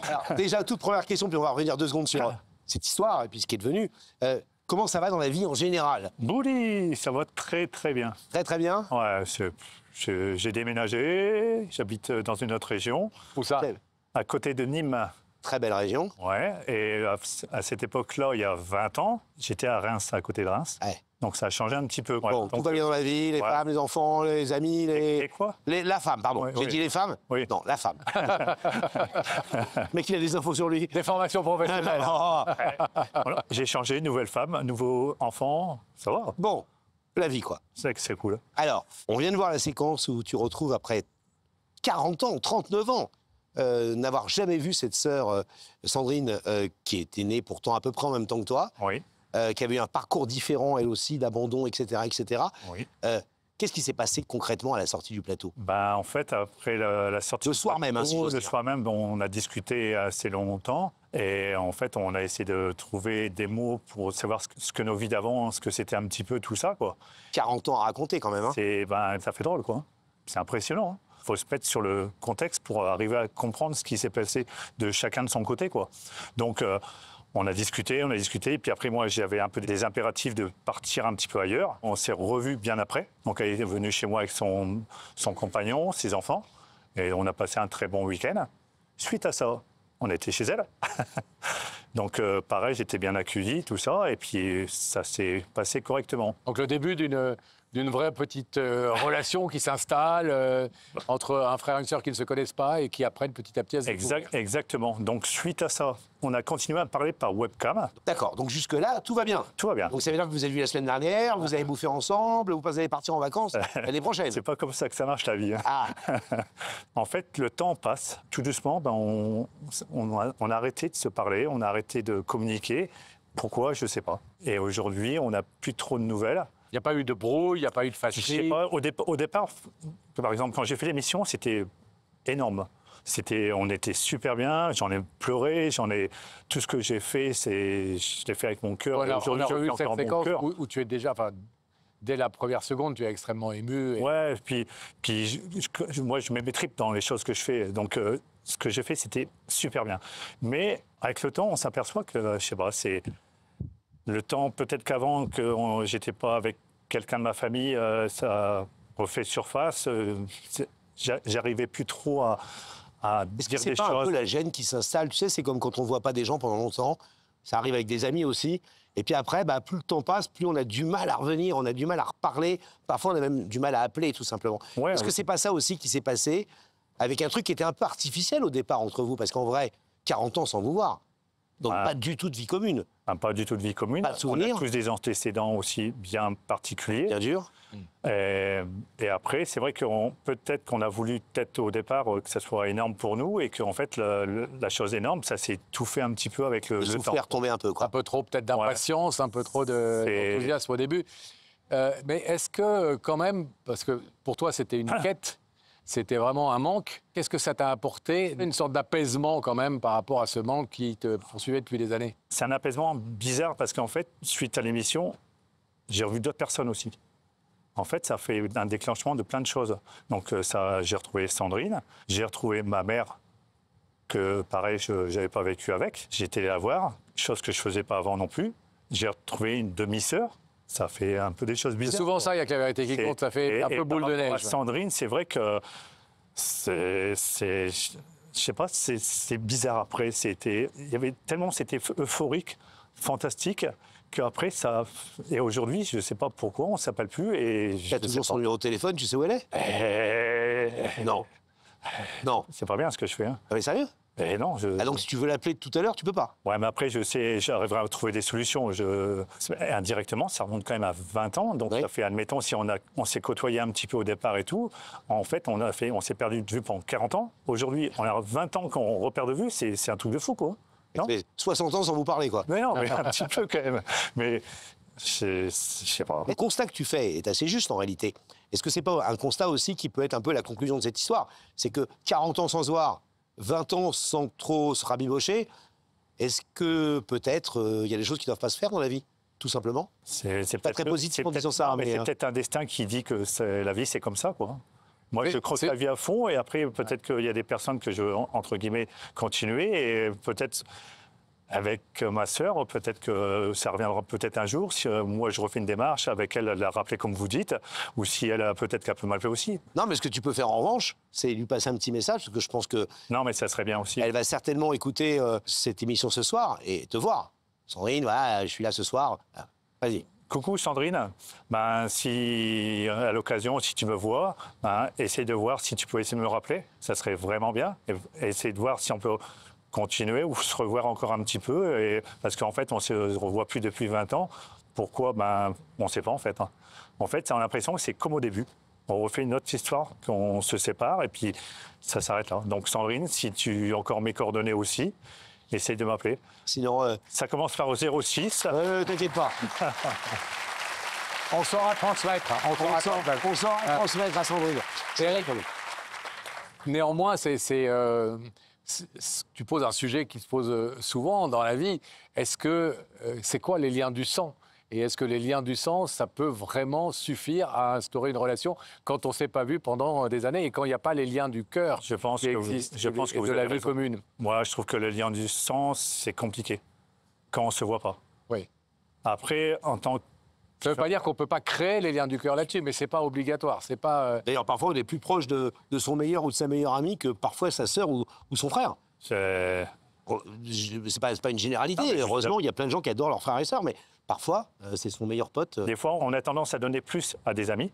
A: Alors, déjà, toute première question, puis on va revenir 2 secondes sur cette histoire et puis ce qui est devenu. Comment ça va dans la vie en général?
R: Bouli, ça va très très bien.
A: Très très bien.
R: Ouais, j'ai déménagé, j'habite dans une autre région.
B: Où ça?
R: À côté de Nîmes.
A: Très belle région.
R: Ouais, et à cette époque-là, il y a 20 ans, j'étais à Reims, à côté de Reims.
A: Ouais.
R: Donc ça a changé un petit peu. Ouais,
A: bon, tout va bien dans la vie, les femmes, les enfants, les amis,
R: Et quoi?
A: La femme, pardon.
R: Ouais,
A: J'ai dit les femmes?
R: Oui.
A: Non, la femme. Le mec, il a des infos sur lui.
B: Des formations professionnelles.
R: Voilà. J'ai changé, nouvelle femme, nouveau enfant, ça va.
A: Bon, la vie, quoi.
R: C'est cool.
A: Alors, on vient de voir la séquence où tu retrouves, après 40 ans, 39 ans, n'avoir jamais vu cette sœur, Sandrine, qui était née pourtant à peu près en même temps que toi.
R: Oui.
A: Qui avait eu un parcours différent, elle aussi, d'abandon, etc. etc.
R: Oui.
A: Qu'est-ce qui s'est passé concrètement à la sortie du plateau?
R: En fait, après la sortie...
A: Le soir même, si j'ose
R: Le
A: dire.
R: soir même, on a discuté assez longtemps. Et en fait, on a essayé de trouver des mots pour savoir ce que nos vies d'avant, ce que c'était un petit peu tout ça, quoi.
A: 40 ans à raconter, quand même. Hein.
R: Ça fait drôle, quoi. C'est impressionnant. Hein. Faut se mettre sur le contexte pour arriver à comprendre ce qui s'est passé de chacun de son côté, quoi. Donc... on a discuté, et puis après, moi, j'avais un peu des impératifs de partir un petit peu ailleurs. On s'est revus bien après. Donc, elle est venue chez moi avec son compagnon, ses enfants, et on a passé un très bon week-end. Suite à ça, on était chez elle. Donc, pareil, j'étais bien accueilli, tout ça, et puis ça s'est passé correctement.
B: Donc, le début d'une d'une vraie petite relation qui s'installe entre un frère et une sœur qui ne se connaissent pas et qui apprennent petit à petit à se découvrir.
R: Exactement. Donc, suite à ça, on a continué à parler par webcam.
A: D'accord. Donc, jusque-là, tout va bien.
R: Tout va bien.
A: Donc, ça veut dire que vous avez vu la semaine dernière, vous avez bouffé ensemble, vous allez partir en vacances l'année prochaine.
R: C'est pas comme ça que ça marche, la vie. Hein.
A: Ah.
R: En fait, le temps passe. Tout doucement, on a arrêté de se parler, on a arrêté de communiquer. Pourquoi, je ne sais pas. Et aujourd'hui, on n'a plus trop de nouvelles.
B: Il n'y a pas eu de brouille, il n'y a pas eu de
R: Je
B: fâcherie.
R: sais pas, au départ, par exemple, quand j'ai fait l'émission, c'était énorme. On était super bien, j'en ai pleuré, tout ce que j'ai fait, je l'ai fait avec mon cœur.
B: Voilà,
R: Aujourd'hui,
B: on a eu cette
R: mon
B: séquence
R: cœur.
B: où tu es déjà, dès la première seconde, tu es extrêmement ému. Et...
R: Ouais, puis moi, je mets mes tripes dans les choses que je fais. Donc, ce que j'ai fait, c'était super bien. Mais avec le temps, on s'aperçoit que, je sais pas, c'est le temps, peut-être qu'avant, que j'étais pas avec quelqu'un de ma famille, ça refait surface. J'arrivais plus trop à
A: Est-ce que
R: dire
A: c'est
R: des
A: pas un
R: choses.
A: peu la gêne qui s'installe? Tu sais, c'est comme quand on voit pas des gens pendant longtemps. Ça arrive avec des amis aussi. Et puis après, plus le temps passe, plus on a du mal à revenir, on a du mal à reparler. Parfois, on a même du mal à appeler, tout simplement.
R: Ouais,
A: Est-ce que c'est pas ça aussi qui s'est passé avec un truc qui était un peu artificiel au départ entre vous? Parce qu'en vrai, 40 ans sans vous voir. Donc pas du tout de vie commune.
R: Pas du tout de vie commune.
A: Pas de souvenirs.
R: On a tous des antécédents aussi bien particuliers.
A: Bien dur.
R: Et après, c'est vrai peut-être qu'on a voulu, au départ, que ça soit énorme pour nous et qu'en fait, la chose énorme, ça s'est tout fait un petit peu avec le temps.
A: Faire tomber un peu, quoi.
B: Un peu trop peut-être d'impatience, un peu trop d'enthousiasme au début. Mais est-ce que quand même, parce que pour toi c'était une quête, c'était vraiment un manque, qu'est-ce que ça t'a apporté? Une sorte d'apaisement quand même par rapport à ce manque qui te poursuivait depuis des années?
R: C'est un apaisement bizarre parce qu'en fait, suite à l'émission, j'ai revu d'autres personnes aussi. En fait, ça fait un déclenchement de plein de choses. Donc j'ai retrouvé Sandrine, j'ai retrouvé ma mère, que pareil, je n'avais pas vécu avec. J'ai été la voir, chose que je ne faisais pas avant non plus. J'ai retrouvé une demi-sœur. Ça fait un peu des choses bizarres.
B: C'est souvent ça, il y a que la vérité qui compte, ça fait un peu boule de neige.
R: Sandrine, c'est vrai que je sais pas, c'est bizarre après. Il y avait tellement, c'était euphorique, fantastique, qu'après ça. Et aujourd'hui, je ne sais pas pourquoi, on ne s'appelle plus. Et
A: tu as toujours son numéro de téléphone, tu sais où elle est? Non. Non.
R: C'est pas bien ce que je fais. Hein.
A: Ah mais sérieux?
R: Non,
A: donc si tu veux l'appeler tout à l'heure, tu peux pas?
R: Ouais, mais après, je sais, j'arriverai à trouver des solutions. Indirectement, ça remonte quand même à 20 ans. Donc, ça fait, admettons, si on s'est côtoyé un petit peu au départ et tout, en fait, on s'est perdu de vue pendant 40 ans. Aujourd'hui, on a 20 ans qu'on repère de vue, c'est un truc de fou, quoi. Non,
A: 60 ans sans vous parler, quoi.
R: Mais non, mais un petit peu quand même. Mais je sais pas.
A: Le constat que tu fais est assez juste en réalité. Est-ce que c'est pas un constat aussi qui peut être un peu la conclusion de cette histoire? C'est que 40 ans sans se voir, 20 ans sans trop se rabibocher, est-ce que peut-être il y a des choses qui ne doivent pas se faire dans la vie, tout simplement?
R: C'est
A: pas très positif en disant ça.
R: Mais c'est peut-être un destin qui dit que la vie, c'est comme ça, quoi. Moi, je croque la vie à fond et après, peut-être qu'il y a des personnes que je veux, entre guillemets, continuer et peut-être avec ma sœur, peut-être que ça reviendra peut-être un jour. Si moi, je refais une démarche avec elle, la rappeler comme vous dites, ou si elle a peut-être qu'elle peut m'appeler aussi.
A: Non, mais ce que tu peux faire en revanche, c'est lui passer un petit message, parce que je pense que...
R: Non, mais ça serait bien aussi.
A: Elle va certainement écouter cette émission ce soir et te voir. Sandrine, voilà, je suis là ce soir. Vas-y.
R: Coucou Sandrine, si à l'occasion, si tu me vois, essaye de voir si tu peux essayer de me rappeler, ça serait vraiment bien. Et essaye de voir si on peut continuer ou se revoir encore un petit peu, parce qu'en fait, on ne se revoit plus depuis 20 ans. Pourquoi? On ne sait pas en fait. En fait, on a l'impression que c'est comme au début. On refait une autre histoire, qu'on se sépare et puis ça s'arrête là. Donc Sandrine, si tu as encore mes coordonnées aussi, essaye de m'appeler.
A: Sinon,
R: ça commence par 06.
A: T'inquiète pas.
B: On saura transmettre. On saura
A: transmettre à Sandrine.
B: Néanmoins, tu poses un sujet qui se pose souvent dans la vie. Est-ce que c'est quoi les liens du sang? Et est-ce que les liens du sang, ça peut vraiment suffire à instaurer une relation quand on ne s'est pas vu pendant des années et quand il n'y a pas les liens du cœur
R: qui existent et
B: de la vie commune?
R: Moi, je trouve que le lien du sang, c'est compliqué quand on ne se voit pas.
B: Oui.
R: Après, en tant que...
B: Ça ne veut pas dire qu'on ne peut pas créer les liens du cœur là-dessus, mais ce n'est pas obligatoire.
A: D'ailleurs, parfois, on est plus proche de son meilleur ou de sa meilleure amie que parfois sa sœur ou son frère. C'est pas une généralité. Heureusement, il y a plein de gens qui adorent leurs frères et sœurs, mais parfois, c'est son meilleur pote.
R: Des fois, on a tendance à donner plus à des amis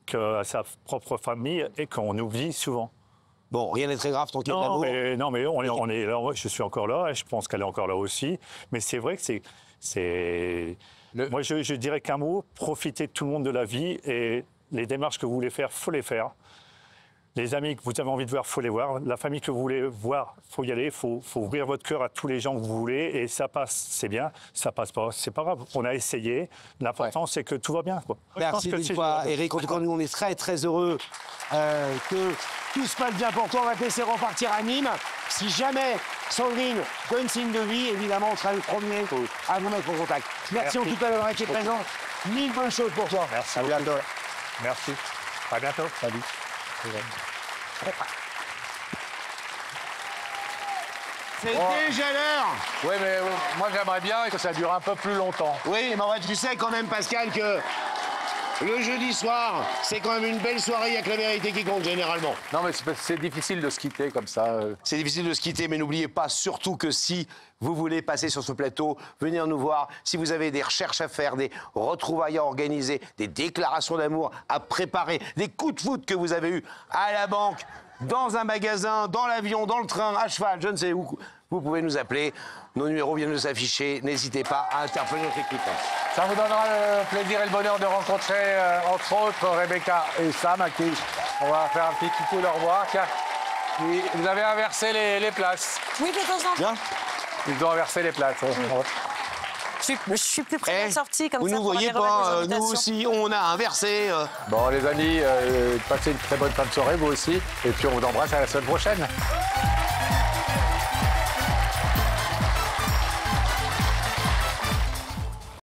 R: qu'à sa propre famille et qu'on oublie souvent.
A: Bon, rien n'est très grave tant qu'il y a de l'amour.
R: Non, mais on est là, je suis encore là, et je pense qu'elle est encore là aussi. Mais c'est vrai que moi, je dirais qu'un mot, profitez tout le monde de la vie et les démarches que vous voulez faire, il faut les faire. Les amis que vous avez envie de voir, il faut les voir. La famille que vous voulez voir, il faut y aller. Il faut ouvrir votre cœur à tous les gens que vous voulez. Et ça passe, c'est bien. Ça passe pas, c'est pas grave. On a essayé. L'important, c'est que tout va bien, quoi.
A: Merci mille fois, Eric. En tout cas, nous, on est très, très heureux que tout se passe bien pour toi. On va te laisser repartir à Nîmes. Si jamais Sandrine donne signe de vie, évidemment, on sera le premier à vous mettre en contact. Merci en tout cas d'avoir été présent. Mille bonnes choses pour toi.
R: Merci.
A: À bientôt.
R: Merci. À bientôt. Salut.
A: C'est déjà l'heure.
B: Oui, mais moi j'aimerais bien que ça dure un peu plus longtemps.
A: Oui, mais tu sais quand même, Pascal, que le jeudi soir, c'est quand même une belle soirée, il n'y a que la vérité qui compte généralement.
B: Non, mais c'est difficile de se quitter comme ça.
A: C'est difficile de se quitter, mais n'oubliez pas surtout que si vous voulez passer sur ce plateau, venir nous voir. Si vous avez des recherches à faire, des retrouvailles à organiser, des déclarations d'amour à préparer, des coups de foot que vous avez eus à la banque, dans un magasin, dans l'avion, dans le train, à cheval, je ne sais où, vous pouvez nous appeler. Nos numéros viennent de s'afficher. N'hésitez pas à interpeller notre équipe.
B: Ça vous donnera le plaisir et le bonheur de rencontrer, entre autres, Rebecca et Sam, à qui on va faire un petit coucou de revoir. Tiens, vous avez inversé les places.
C: Oui, de temps en temps.
B: Ils ont inversé les places.
C: Je suis plus près de la sortie, comme
A: vous
C: ça.
A: Vous ne nous voyez pas, nous aussi, on a inversé.
B: Bon, les amis, passez une très bonne fin de soirée, vous aussi. Et puis on vous embrasse à la semaine prochaine.